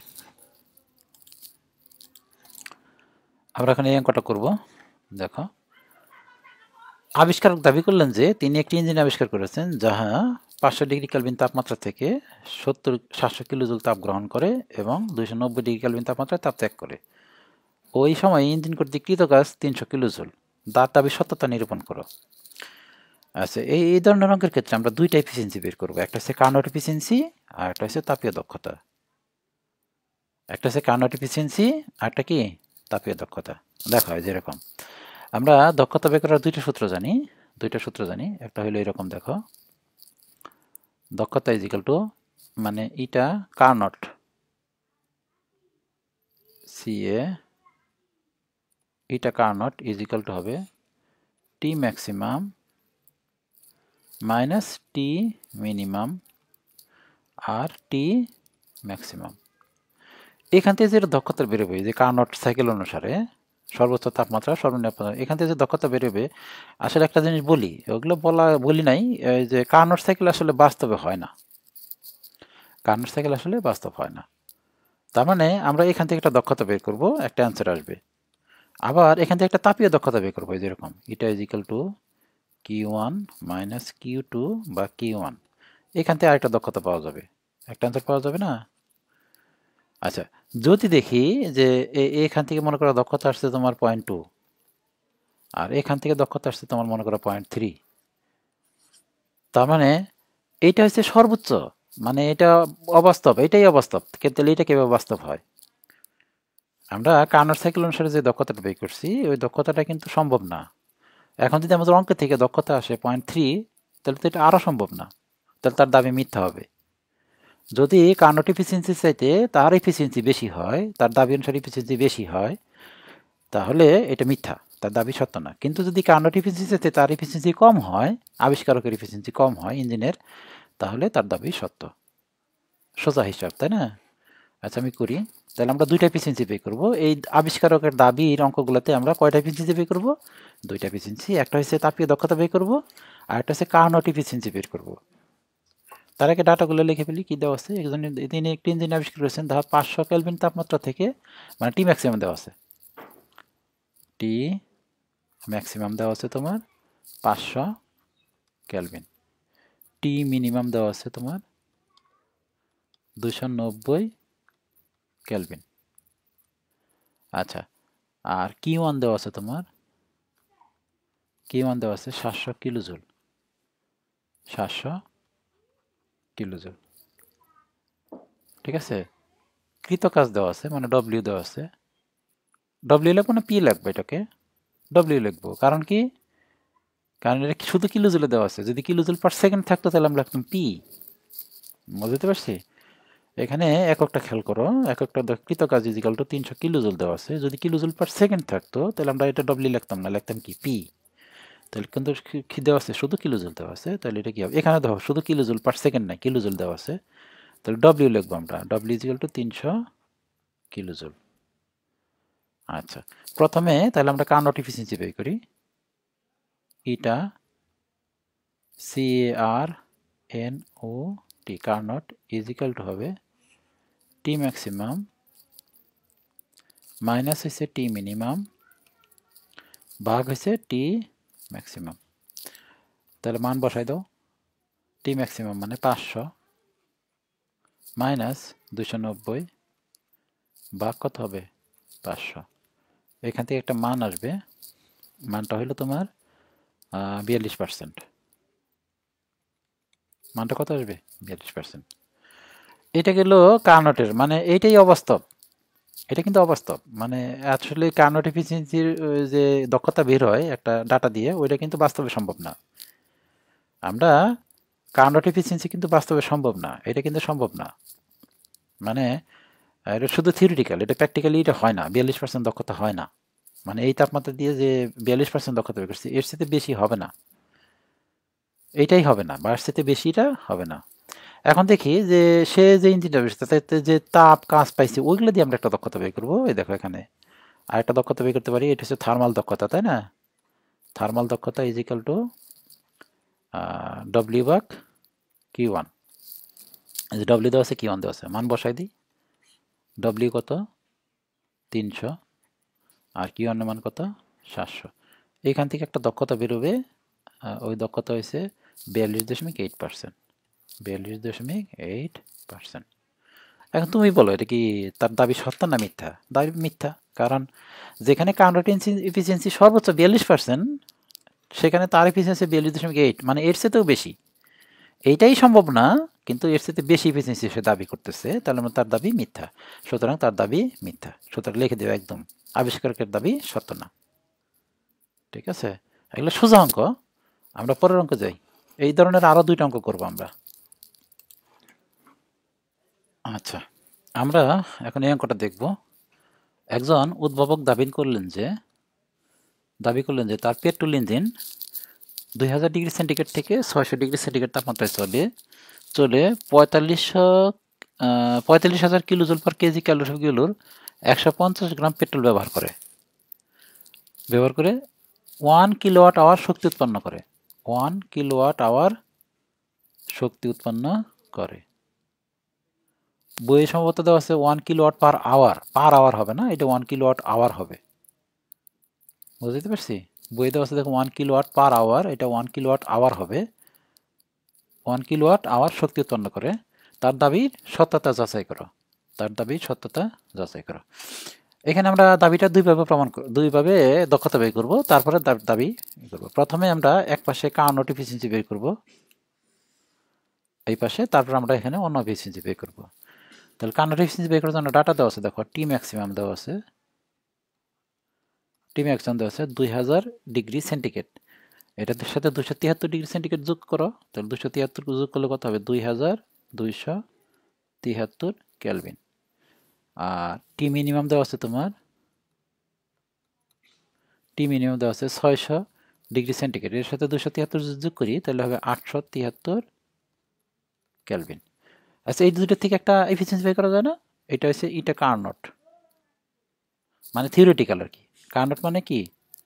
আমরা এখানে এই অঙ্কটা করব। দেখো, আবিষ্কারক দাবি করলেন যে তিনি একটি ইঞ্জিন আবিষ্কার করেছেন যাহা 500 ডিগ্রি কেলভিন তাপমাত্রা থেকে 700 কিলোজুল তাপ গ্রহণ করে এবং 290 ডিগ্রি কেলভিন তাপমাত্রায় তাপ ত্যাগ করে। ওই সময় ইঞ্জিন কর্তৃক কৃত কাজ 300 কিলোজুল, তার দাবি সত্যতা নিরূপণ করো। আচ্ছা, এই ধরনের অঙ্কের ক্ষেত্রে আমরা দুইটা এফিসিয়েন্সি বের করবো, একটা হচ্ছে কার্নোট এফিসিয়েন্সি আর একটা হচ্ছে তাপীয় দক্ষতা। একটা হচ্ছে কার্নোট এফিসিয়েন্সি আর একটা কি তাপীয় দক্ষতা। দেখো যেরকম আমরা দক্ষতা বের করার দুইটা সূত্র জানি, একটা হলো এরকম, দেখো দক্ষতা ইজ ইকুয়াল টু, মানে এটা কার্নোট সিএ, এটা কার্নোট ইজ ইকুয়াল টু হবে টি ম্যাক্সিমাম মাইনাস টি মিনিমাম আর টি ম্যাক্সিমাম। এখান থেকে যেটা দক্ষতা বেরোবে, যে কার্নোট সাইকেল অনুসারে সর্বোচ্চ তাপমাত্রা সর্বনিম্ন, এখান থেকে যে দক্ষতা বেরোবে, আসলে একটা জিনিস বলি, ওগুলো বলি নাই, যে কার্নোট সাইকেল আসলে বাস্তবে হয় না, কার্নোট সাইকেল আসলে বাস্তব হয় না। তার মানে আমরা এখান থেকে একটা দক্ষতা বের করব, একটা অ্যান্সার আসবে। আবার এখান থেকে একটা তাপীয় দক্ষতা বের করবো, যেরকম এটা is equal to Q1 minus Q2 বা Q1, এখান থেকে আরেকটা দক্ষতা পাওয়া যাবে, একটা অ্যান্সার পাওয়া যাবে না। আচ্ছা, যদি দেখি যে এখান থেকে মনে করো দক্ষতা আসছে তোমার 0.2 আর এখান থেকে দক্ষতা আসছে তোমার মনে করো 0.3, তার মানে এইটা হচ্ছে সর্বোচ্চ, মানে এটা অবাস্তব, এটাই অবাস্তব, কিন্তু এটা কিভাবে বাস্তব হয়? আমরা কার্নোট সাইকেল অনুসারে যে দক্ষতাটা বের করছি ওই দক্ষতাটা কিন্তু সম্ভব না। এখন যদি আমাদের অঙ্ক থেকে দক্ষতা আসে 0.3, তাহলে তো এটা আরও সম্ভব না, তাহলে তার দাবি মিথ্যা হবে। যদি কার্নোট এফিসিয়েন্সি চাইতে তার এফিসিয়েন্সি বেশি হয়, তার দাবি অনুসারে এফিসিয়েন্সি বেশি হয়, তাহলে এটা মিথ্যা, তার দাবি সত্য না। কিন্তু যদি কার্নোট এফিসিয়েন্সি চাইতে তার এফিসিয়েন্সি কম হয়, আবিষ্কারকের এফিসিয়েন্সি কম হয় ইঞ্জিনের, তাহলে তার দাবি সত্য। সোজা হিসাব, তাই না? আচ্ছা আমি করি, তাহলে আমরা দুইটা এফিসিয়েন্সি পে করবো। এই আবিষ্কারকের দাবির অঙ্কগুলোতে আমরা কয়টা এফিসিয়েন্সি পে করবো? দুইটা এফিসিয়েন্সি, একটা হচ্ছে তাপীয় দক্ষতা বের করবো আর একটা হচ্ছে কার্নোট এফিসিয়েন্সি বের করবো। তার আগে ডাটাগুলো লিখে ফেলি, কি দেওয়া আছে। তিনি একটি ইঞ্জিন আবিষ্কার করেছেন তাহা 500 কেলভিন তাপমাত্রা থেকে, মানে টি ম্যাক্সিমাম দেওয়া আছে, টি ম্যাক্সিমাম দেওয়া আছে তোমার 500 কেলভিন, টি মিনিমাম দেওয়া আছে তোমার 290 কেলভিন। আচ্ছা, আর Q1 দেওয়া আছে তোমার, Q1 দেওয়া আছে 700 কিলোজুল, 700 কিলোজুল, ঠিক আছে। কৃত কাজ দেওয়া আছে, মানে ডব্লিউ দেওয়া আছে, ডব্লিউ লিখবো না পি লিখবো? এটাকে ডব্লিউ লিখবো, কারণ কি, কারণ এটা শুধু কিলোজুলে দেওয়া আছে, যদি কিলোজুল পার সেকেন্ড থাকতো তাহলে আমরা লিখতাম পি। বুঝতে পারছি? এখানে এককটা খেয়াল করো, এককটা কৃত কাজ ইজ ইকুয়াল টু 300 কিলোজুল দেওয়া আছে, যদি কিলোজুল পার সেকেন্ড থাকতো তাহলে আমরা এটা ডব্লিউ লিখতাম না, লিখতাম কি পি। তাহলে কিন্তু দেওয়া আছে শুধু কিলোজুল দেওয়া আছে, তাহলে এটা কি হবে, এখানে দেখো শুধু কিলোজুল পার সেকেন্ড নাই, কিলোজুল দেওয়া আছে, তাহলে ডব্লিউ লিখবো আমরা, W is equal to 300 kilojoule. আচ্ছা, প্রথমে তাহলে আমরা কার্নোট এফিসিয়েন্সি বের করি, এটা CARNOT, Carnot is equal to হবে টি ম্যাক্সিমাম মাইনাস হয়েছে টি মিনিমাম ভাগ হয়েছে টি ম্যাক্সিমাম। তাহলে মান বসাই দাও, টি ম্যাক্সিমাম মানে 500 মাইনাস 290 ভাগ কত হবে 500, এখান থেকে একটা মান আসবে, মানটা হলো তোমার 42%, মানটা কত আসবে 42%। এটা গেল কার্নোটের, মানে এইটাই অবাস্তব, এটা কিন্তু অবাস্তব, মানে আসলে কার্নোট এফিসিয়েন্সির যে দক্ষতা বের হয় একটা ডাটা দিয়ে, ওইটা কিন্তু বাস্তবে সম্ভব না। আমরা কার্নোট এফিসিয়েন্সি কিন্তু বাস্তবে সম্ভব না, এটা কিন্তু সম্ভব না, মানে এটা শুধু থিওরিটিক্যাল, এটা প্র্যাকটিক্যালি এটা হয় না, 42% দক্ষতা হয় না। মানে এই তাপমাত্রা দিয়ে যে 42% দক্ষতা বের করছে, এর সাথে বেশি হবে না, এইটাই হবে না, বা এর সাথে বেশিটা হবে না। এখন দেখি যে সে যে ইঞ্জিনটা বেরোচ্ছে তাতে যে তাপ কাজ পাইছে ওইগুলো দিয়ে আমরা একটা দক্ষতা বের করবো। এই দেখো এখানে আরেকটা দক্ষতা বের করতে পারি, এটা হচ্ছে থার্মাল দক্ষতা, তাই না? থার্মাল দক্ষতা ইজ ইকাল টু ডব্লিউ ভাগ Q1। যে ডব্লিউ দেওয়া আছে, Q1 দেওয়া আছে, মান বসাই দিই। ডব্লিউ কত? 300, আর Q1 এর মান কত? 700। এইখান থেকে একটা দক্ষতা বেরোবে, ওই দক্ষতা হয়েছে 42.8%। 42.8%। এখন তুমি বলো এটা কি তার দাবি সত্য না মিথ্যা? দাবি মিথ্যা, কারণ যেখানে কার্নোট এফিসিয়েন্সি সর্বোচ্চ 42%, সেখানে তার এফিসিয়েন্সি 42.8, মানে এর চেয়েও বেশি। এইটাই সম্ভব না, কিন্তু এর চেয়ে বেশি এফিসিয়েন্সি সে দাবি করতেছে, তাহলে তার দাবি মিথ্যা। সুতরাং তার দাবি মিথ্যা, সুতরাং লিখে দেবে একদম, আবিষ্কারকের দাবি সত্য না। ঠিক আছে, এগুলো সোজা অঙ্ক। আমরা পরের অঙ্ক যাই। এই ধরনের আরো 2টা অঙ্ক করবো আমরা। আচ্ছা, আমরা এখন এই অঙ্কটা দেখব। একজন উদ্ভাবক দাবি করলেন যে তার পেট্রোল ইঞ্জিন 2000 ডিগ্রি সেন্টিগ্রেড থেকে 600 ডিগ্রি সেন্টিগ্রেড তাপমাত্রায় চলে 45,000 কিলোজুল পার কেজি ক্যালোরিগুলোর 150 গ্রাম পেট্রোল ব্যবহার করে 1 কিলোওয়াট আওয়ার শক্তি উৎপন্ন করে। 1 কিলোওয়াট আওয়ার শক্তি উৎপন্ন করে। বইয়ে সম্ভবত দেওয়া আছে 1 কিলোওয়াট পার আওয়ার হবে না, এটা 1 কিলোওয়াট আওয়ার হবে। বুঝতে পারছি? বইয়ে দেওয়া আছে দেখো 1 কিলোওয়াট পার আওয়ার, এটা 1 কিলোওয়াট আওয়ার হবে। 1 কিলোওয়াট আওয়ার শক্তি উৎপন্ন করে। তার দাবির সত্যতা যাচাই করো। এখানে আমরা দাবিটা দুইভাবে দক্ষতা বের করব, তারপরে দাবি করব। প্রথমে আমরা এক পাশে কার্নোট এফিসিয়েন্সি বের করব, এই পাশে, তারপর আমরা এখানে অন্য এফিসিয়েন্সি বের করব। তাহলে কার্নোট এফিসিয়েন্সি বের করার জন্য ডাটা দেওয়া আছে, দেখো টি ম্যাক্সিমাম দেওয়া আছে। টি ম্যাক্সিমাম দেওয়া আছে 2000 ডিগ্রি সেন্টিগ্রেড। এটার সাথে 273 ডিগ্রি সেন্টিগ্রেড যোগ করো, তাহলে 273 যোগ করলে কত হবে? 2273 কেলভিন। আর টি মিনিমাম দেওয়া আছে তোমার, টি মিনিমাম দেওয়া আছে 600 ডিগ্রি সেন্টিগ্রেড। এর সাথে 273 যোগ করি, তাহলে হবে 873 কেলভিন। আচ্ছা, এই দুটোর থেকে একটা এফিসিয়েন্সি বের করা যায় না? এটা হচ্ছে এটা কার্নোট, মানে থিওরিটিক্যাল আর কি। কার্নোট মানে কি?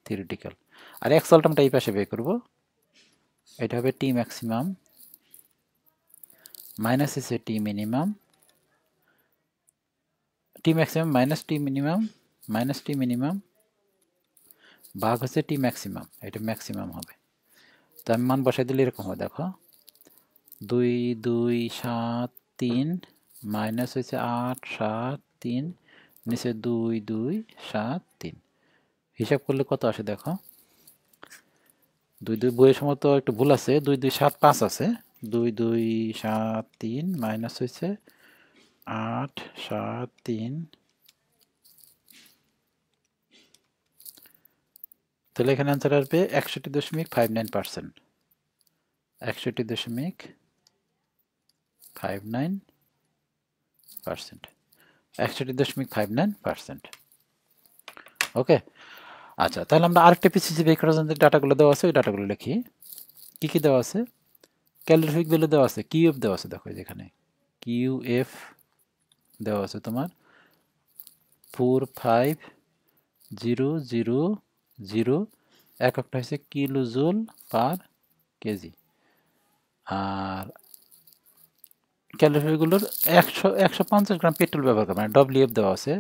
থিওরিটিক্যাল। আর এক্সল টার্মটা এই পাশে বের করব, এটা হবে টি ম্যাক্সিমাম মাইনাস হচ্ছে টি মিনিমাম, টি ম্যাক্সিমাম মাইনাস টি মিনিমাম ভাগ হচ্ছে টি ম্যাক্সিমাম, এটা ম্যাক্সিমাম হবে। তো আমি মান বসাই দিলে এরকম হবে, দেখো 2273 মাইনাস হয়েছে 873, নিচে 2273, হিসাব করলে কত আসে দেখো? 22 বইয়ের সময় তো একটু ভুল আছে, 2275 আছে। 2273 মাইনাস হয়েছে 873, তাহলে এখানে অ্যান্সার আসবে 61.59%। 61.59%। 61.59%। ওকে, আচ্ছা, তাহলে আমরা আরেকটা পিসিসি বের করার জন্য ডাটাগুলো দেওয়া আছে, ওই ডাটাগুলো লিখি। কি কি দেওয়া আছে? ক্যালোরিফিক ভ্যালু দেওয়া আছে, কিউএফ দেওয়া আছে, দেখো যেখানে কিউএফ দেওয়া আছে তোমার 45000, এককটা হচ্ছে কিলোজুল পার কেজি। আর ক্যালোরিগুলোর 150 গ্রাম পেট্রোল ব্যবহার করে, মানে ডব্লিউএফ দেওয়া আছে।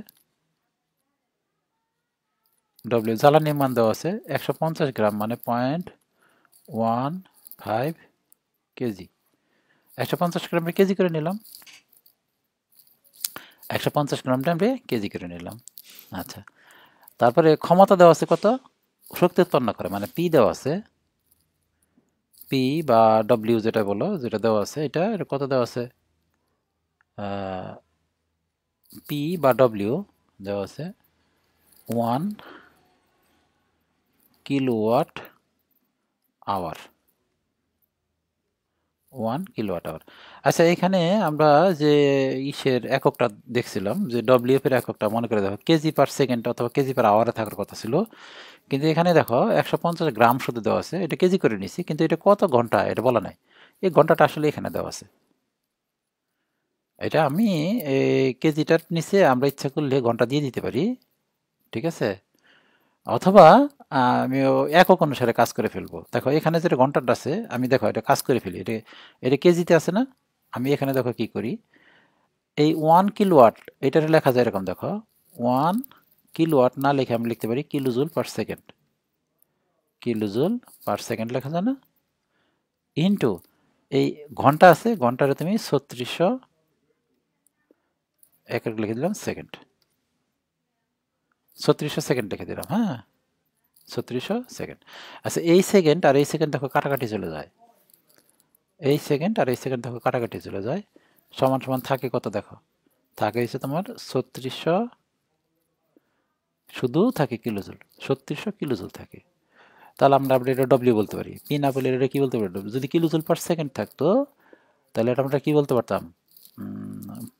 ডব্লিউ জ্বালানির মান দেওয়া আছে 150 গ্রাম, মানে 0.15 কেজি। 150 গ্রামে কেজি করে নিলাম, 150 গ্রামটা আমরা কেজি করে নিলাম। আচ্ছা, তারপরে ক্ষমতা দেওয়া আছে কত? শক্তি উৎপন্ন করে, মানে পি দেওয়া আছে, পি বা ডব্লিউ যেটা বলো, যেটা দেওয়া আছে, এটা কত দেওয়া আছে? পি বা ডব্লিউ দেওয়া আছে 1 কিলোওয়াট আওয়ার, 1 কিলোওয়াট আওয়ার। আচ্ছা, এখানে আমরা যে ইসের এককটা দেখছিলাম, যে ডব্লিউএফ এর এককটা মনে করে দেখো কেজি পার সেকেন্ড অথবা কেজি পার আওয়ারে থাকার কথা ছিল, কিন্তু এখানে দেখো 150 গ্রাম শুধু দেওয়া আছে, এটা কেজি করে নিছি, কিন্তু এটা কত ঘন্টা এটা বলা নাই। এই ঘন্টাটা আসলে এখানে দেওয়া আছে। এটা আমি কেজিটার নিচে আমরা ইচ্ছা করলে ঘন্টা দিয়ে দিতে পারি, ঠিক আছে? অথবা আমি একক অনুসারে কাজ করে ফেলবো। দেখো এখানে যেটা ঘন্টাটা আছে, আমি দেখো এটা কাজ করে ফেলি, এটা এটা কেজিতে আছে না? আমি এখানে দেখো কি করি, এই 1 কিলোওয়াট এটার লেখা যায় এরকম, দেখো 1 কিলোওয়াট না লিখে আমি লিখতে পারি kilojoule per second, kilojoule per second লেখা যায় না, ইন্টু এই ঘন্টা আছে, ঘন্টারে তুমি 3600 একক লিখে দিলাম সেকেন্ড, 3600 সেকেন্ড লিখে দিলাম, হ্যাঁ 3600 সেকেন্ড। আচ্ছা, এই সেকেন্ড আর এই সেকেন্ড দেখো কাটাকাটি চলে যায়, এই সেকেন্ড আর এই সেকেন্ড দেখো কাটাকাটি চলে যায়, সমান সমান থাকে কত দেখো, থাকে হচ্ছে তোমার 3600, শুধু থাকে কিলোজুল, 3600 কিলোজুল থাকে। তাহলে আমরা এটা ডব্লিউ বলতে পারি, পি না বলে এটা কি বলতে পারি, যদি কিলোজুল পার সেকেন্ড থাকতো তাহলে এটা আমরা কি বলতে পারতাম,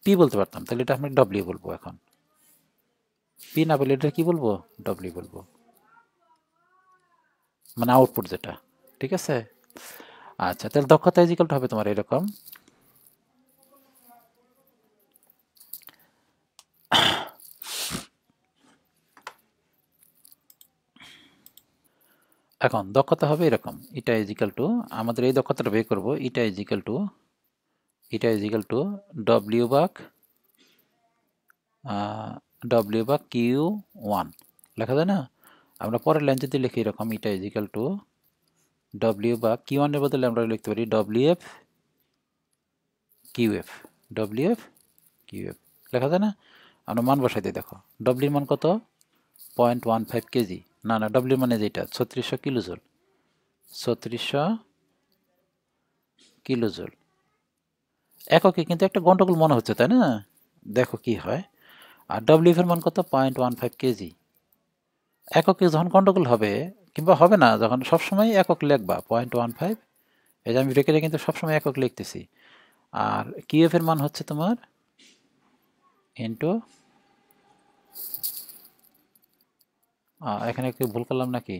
পি বলতে পারতাম, তাহলে এটা আমরা ডব্লিউ বলবো। এখন পি না বলে এটা কি বলবো, ডব্লিউ বলবো, মানে আউটপুট যেটা, ঠিক আছে? আচ্ছা, তাহলে দক্ষতা ইজিক্যাল হবে তোমার এরকম, এখন দক্ষতা হবে এরকম, ইটা ইজিক্যাল টু, আমাদের এই দক্ষতাটা বের করবো, ইটা ইজিক্যাল টু ডব্লিউ ভাগ কিউ ওয়ান, লেখা যায় না? আমরা পরের লাইন যদি লিখি এরকম, ইটা ইজিক্যাল টু ডব্লিউ বা কিউ ওয়ানের বদলে আমরা লিখতে পারি ডব্লিউএফ কিউএফ, ডব্লিউএফ কিউএফ লেখা যায় না? আমরা মান বসাই দিই, দেখো ডব্লিউর মান কত, 0.15 কেজি, না না ডব্লিউর মানে যেটা 3600 কিলোজুল, 3600 কিলোজুল এককে, কিন্তু একটা গন্ডগোল মনে হচ্ছে তাই না? দেখো কি হয়, আর ডব্লিউএফ এর মান কত, 0.15 কেজি। এককে যখন গন্ডগোল হবে কিংবা হবে না, যখন সবসময় একক লিখবা 0.15, এই যে আমি ব্রেকেটে কিন্তু সবসময় একক লিখতেছি, আর কিউএফ এর মান হচ্ছে তোমার ইন্টু, এখানে একটু ভুল করলাম নাকি,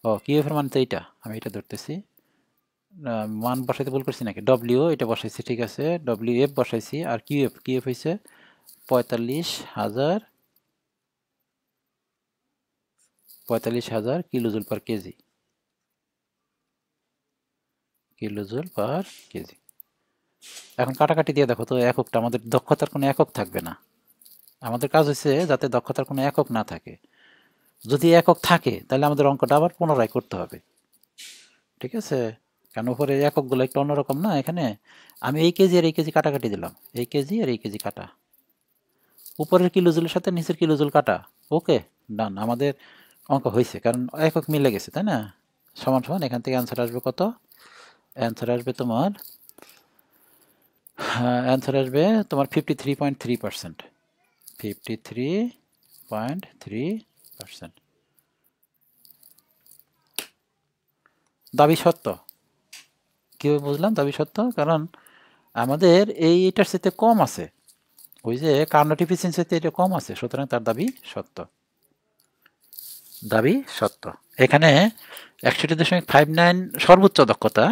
ও কিউএফ এর মান তো এইটা, আমি এটা ধরতেছি, মান বসাইতে ভুল করছি নাকি, ডব্লিউ এটা বসাইছি, ঠিক আছে, ডব্লিউ এফ বসাইছি, আর কিউএফ হয়েছে 45,000 kilojoule per KG, kilojoule per KG. এখন কাটাকাটি দিয়ে দেখো তো এককটা, আমাদের দক্ষতার কোনো একক থাকবে না, আমাদের কাজ হচ্ছে যাতে দক্ষতার কোনো একক না থাকে, যদি একক থাকে তাহলে আমাদের অঙ্কটা আবার পুনরায় করতে হবে, ঠিক আছে? কারণ উপরে এককগুলো একটু অন্যরকম না, এখানে আমি এই কেজি আর এই কেজি কাটাকাটি দিলাম, এই কেজি আর এই কেজি কাটা, উপরের কিলোজুলের সাথে নিচের কিলোজুল কাটা, ওকে ডান, আমাদের অঙ্ক হয়েছে, কারণ একক মিলে গেছে তাই না? সমান সমান, এখান থেকে অ্যান্সার আসবে কত, অ্যান্সার আসবে তোমার 53.3%, 53.3%। দাবি সত্য, কীভাবে বুঝলাম দাবি সত্য, কারণ আমাদের এইটার সাথে কম আছে, ওই যে কার্নোট এফিসিয়েন্সিতে এটা কম আছে, সুতরাং তার দাবি সত্য, দাবি সত্য। এখানে 61.59 সর্বোচ্চ দক্ষতা,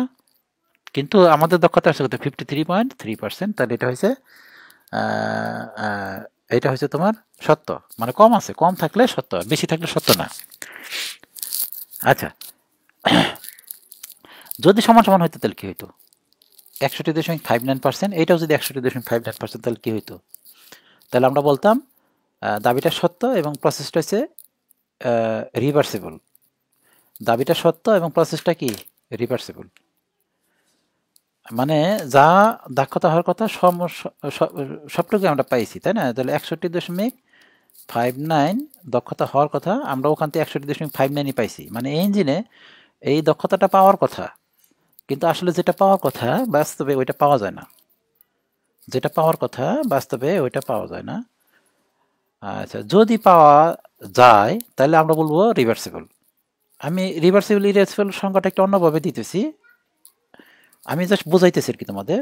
কিন্তু আমাদের দক্ষতা আসছে কত, 53.3%, তাহলে এটা হয়েছে এটা হচ্ছে তোমার সত্য, মানে কম আছে, কম থাকলে সত্য, বেশি থাকলে সত্য না। আচ্ছা, যদি সমান সমান হইতো তাহলে কি হইতো, 61.59%, এটাও যদি 61.59%, তাহলে কি হইতো, তাহলে আমরা বলতাম দাবিটা সত্য এবং প্রসেসটা হচ্ছে রিভার্সিবল, দাবিটা সত্য এবং প্রসেসটা কি রিভার্সিবল, মানে যা দক্ষতা হওয়ার কথা সবটুকু আমরা পাইছি তাই না? তাহলে 61.59 দক্ষতা হওয়ার কথা, আমরা ওখান থেকে 61.59ই পাইছি, মানে এই ইঞ্জিনে এই দক্ষতাটা পাওয়ার কথা, কিন্তু আসলে যেটা পাওয়ার কথা বাস্তবে ওইটা পাওয়া যায় না, যেটা পাওয়ার কথা বাস্তবে ওইটা পাওয়া যায় না। আচ্ছা, যদি পাওয়া যায় তাহলে আমরা বলবো রিভার্সিবল। আমি রিভার্সিবল ইরিভার্সিবল সংখ্যাটা একটু অন্যভাবে দিতেছি, আমি জাস্ট বোঝাইতেছি আর কি তোমাদের।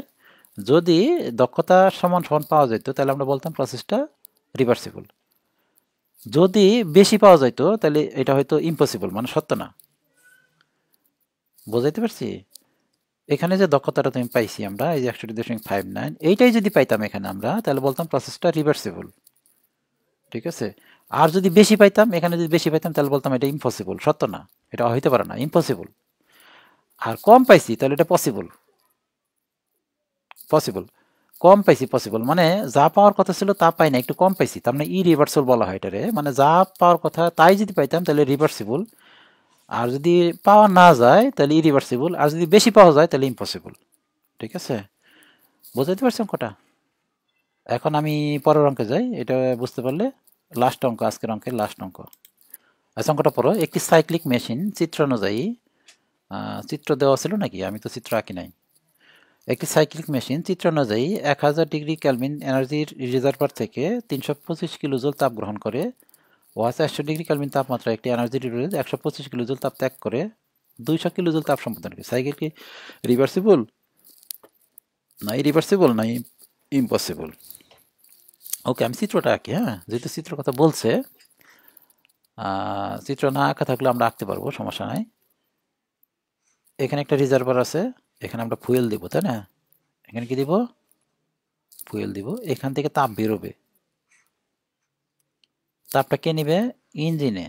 যদি দক্ষতা সমান সমান পাওয়া যেত তাহলে আমরা বলতাম প্রসেসটা রিভার্সিবল। যদি বেশি পাওয়া যেত তাহলে এটা হয়তো ইম্পসিবল, মানে সত্য না। বোঝাইতে পারছি? এখানে যে দক্ষতাটা তুমি পাইছি আমরা, এই যে 61.59, এইটাই যদি পাইতাম এখানে আমরা, তাহলে বলতাম প্রসেসটা রিভার্সিবল। ঠিক আছে? আর যদি বেশি পাইতাম, এখানে যদি বেশি পাইতাম তাহলে বলতাম এটা ইম্পসিবল, সত্য না, এটা হইতে পারে না, ইম্পসিবল। আর কম পাইছি তাহলে এটা পসিবল। পসিবল, কম পাইছি পসিবল, মানে যা পাওয়ার কথা ছিল তা পাই না, একটু কম পাইছি, তার মানে ইরিভার্সিবল বলা হয় এটারে। মানে যা পাওয়ার কথা তাই যদি পাইতাম তাহলে রিভার্সিবল, আর যদি পাওয়া না যায় তাহলে ইরিভার্সিবল, আর যদি বেশি পাওয়া যায় তাহলে ইম্পসিবল। ঠিক আছে? বুঝাইতে পারছি অঙ্কটা? এখন আমি পরের অঙ্কে যাই, এটা বুঝতে পারলে লাস্ট অঙ্ক, আজকের অঙ্কের লাস্ট অঙ্ক। আচ্ছা, অঙ্কটা পড়ো। একটি সাইক্লিক মেশিন চিত্র অনুযায়ী, চিত্র দেওয়া ছিল নাকি, আমি তো চিত্র আঁকি নাই। একটি সাইক্লিক মেশিন চিত্র অনুযায়ী 1000 ডিগ্রি কেলভিন এনার্জির রিজার্ভার থেকে 325 কিলোজুল তাপ গ্রহণ করে ও 400 ডিগ্রি কেলভিন তাপমাত্রা একটি এনার্জির বিরুদ্ধে 125 কিলোজুল তাপ ত্যাগ করে 200 কিলোজুল তাপ সম্পাদন করে। সাইকেল কি রিভার্সিবল না ইরিভার্সিবল না ইম্পসিবল? ওকে, আমি চিত্রটা আঁকি। হ্যাঁ, যেহেতু চিত্র কথা বলছে, চিত্র না আঁকা থাকলে আমরা আঁকতে পারবো, সমস্যা নাই। এখানে একটা রিজার্ভার আছে, এখানে আমরা ফুয়েল দিব, তাই না? এখানে কি দিব? ফুয়েল দিব। এখান থেকে তাপ বেরোবে, তাপটা কে নিবে? ইঞ্জিনে।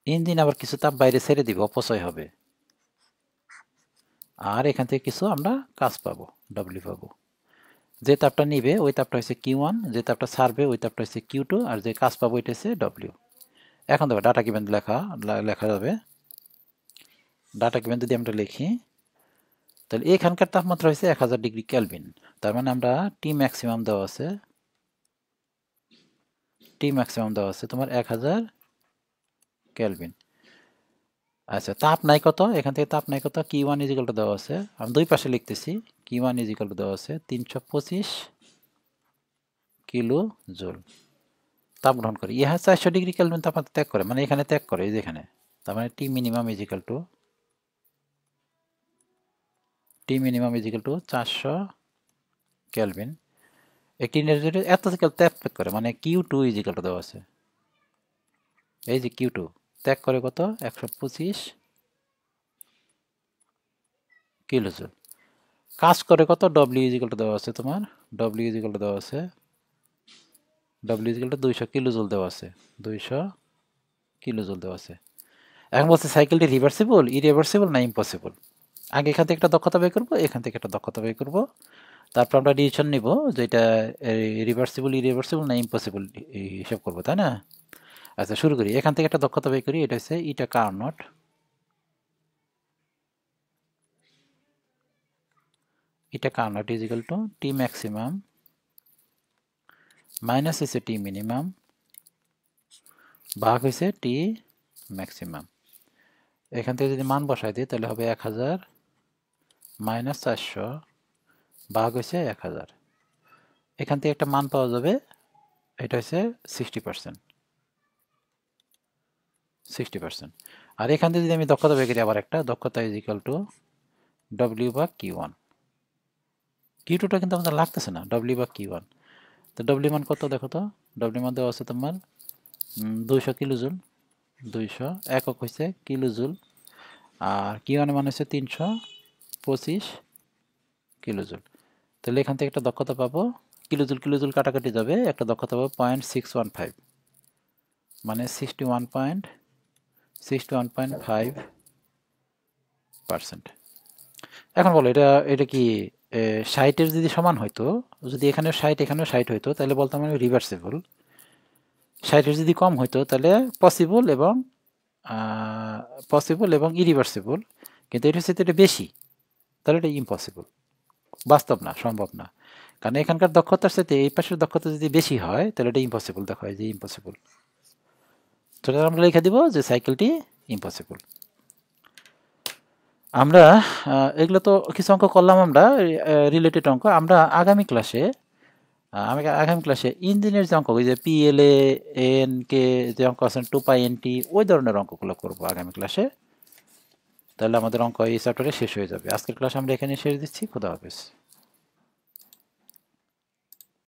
ইঞ্জিন আবার কিছু তাপ বাইরে ছেড়ে দিবে, অপচয় হবে। আর এখান থেকে কিছু আমরা কাজ পাবো, ডব্লিউ পাবো। যে তাপটা নিবে ওই তাপটা হচ্ছে Q1, যে তাপটা ছাড়বে ওই তাপটা হচ্ছে Q2, আর যে কাজ পাবো এটা হচ্ছে ডব্লিউ। এখন দেখো ডাটা গিভেন লেখা যাবে। ডাটা গিভেন যদি আমরা লিখি, তাহলে এখানকার তাপমাত্রা হচ্ছে 1000 ডিগ্রি কেলভিন। তার মানে আমরা টি ম্যাক্সিমাম দেওয়া আছে, তোমার 1000 কেলভিন। আচ্ছা, তাপ নাই কত? এখান থেকে তাপ নাই কত? Q1 ইজিক্যাল টু দেওয়া আছে, আমি দুই পাশে লিখতেছি। Q1 ইজিক্যাল টু দেওয়া আছে 325 কিলো জুল তাপ গ্রহণ করে। ইহা 400 ডিগ্রি কেলভিন তাপমাত্রা ত্যাগ করে, মানে এখানে ত্যাগ করে, এই যেখানে। তার মানে টি মিনিমাম ইজিক্যাল টু 400 কেলভিন। একটি এনার্জি এত থেকে ত্যাগ করে, মানে Q2 ইজিক্যাল টু দেওয়া আছে, এই যে Q2 ত্যাগ করে কত? 125 কিলো জুল। কাজ করে কত? ডব্লিউ ইজিক্যাল টু দেওয়া আছে তোমার, ডব্লিউ ইজিক্যাল টু দেওয়া আছে 200 কিলো জুল দেওয়া আছে, 200 কিলো জুল দেওয়া আছে। এখন বলছে সাইকেলটি রিভার্সিবল, ইরিভার্সিবল না ইম্পসিবল। আগে এখান থেকে একটা দক্ষতা বের করবো, এখান থেকে একটা দক্ষতা বের করবো, তারপর আমরা ডিসিশন নিব যে এটা রিভার্সিবল, ইরিভার্সিবল না ইম্পসিবল হিসাব করবো, তাই না? আচ্ছা, শুরু করি। এখান থেকে একটা দক্ষতা বের করি, এটা হচ্ছে ইটা কার্নট। এটা কার্নট ইজিক্যাল টু টি ম্যাক্সিমাম মাইনাস হচ্ছে টি মিনিমাম ভাগ হয়েছে টি ম্যাক্সিমাম। এখান থেকে যদি মান বসাই দিই তাহলে হবে 1000 মাইনাস 400 ভাগ হয়েছে 1000। এখান থেকে একটা মান পাওয়া যাবে, এটা হচ্ছে 60%। আর এখান থেকে যদি আমি দক্ষতা বের করি, আবার একটা দক্ষতা ইজ ইকাল টু ডব্লিউ বা Q1। Q2টা কিন্তু আমাদের লাগতেছে না, ডব্লিউ বা Q1। তো ডব্লিউ মান কত দেখো তো? ডব্লিউ মান দেওয়া আছে তোমার 200 কিলোজুল, 200 একক হচ্ছে কিলোজুল, আর Q1 মান হচ্ছে 325 কিলোজুল। তাহলে এখান থেকে একটা দক্ষতা পাবো, কিলোজুল কাটাকাটি যাবে, একটা দক্ষতা পাবো 0.615, মানে 61.5%। এখন বলো, এটা এটা কি 60-এর যদি সমান হইতো, যদি এখানেও 60 এখানেও 60 হইতো, তাহলে বলতাম আমি রিভার্সিবল। 60-এর যদি কম হইতো তাহলে পসিবল এবং ইরিভার্সিবল। কিন্তু এটা হচ্ছে এটা বেশি, তাহলে এটা ইম্পসিবল, বাস্তব না, সম্ভব না। কারণ এখানকার দক্ষতার সাথে এই পাশের দক্ষতা যদি বেশি হয় তাহলে এটা ইম্পসিবল, দেখা হয় যে ইম্পসিবল। সেটা আমরা লিখে দিব যে সাইকেলটি ইম্পসিবল। আমরা এগুলো তো কিছু অঙ্ক করলাম আমরা, রিলেটেড অঙ্ক। আমরা আগামী ক্লাসে আমি আগামী ক্লাসে ইঞ্জিনের যে অঙ্ক, ওই যে পিএলএ এন কে যে অঙ্ক আছেন 2π NT, ওই ধরনের অঙ্কগুলো করবো আগামী ক্লাসে। তাহলে আমাদের অঙ্ক এই চ্যাপ্টারে শেষ হয়ে যাবে। আজকের ক্লাস আমরা এখানে শেষ দিচ্ছি। খোদা হাফেজ।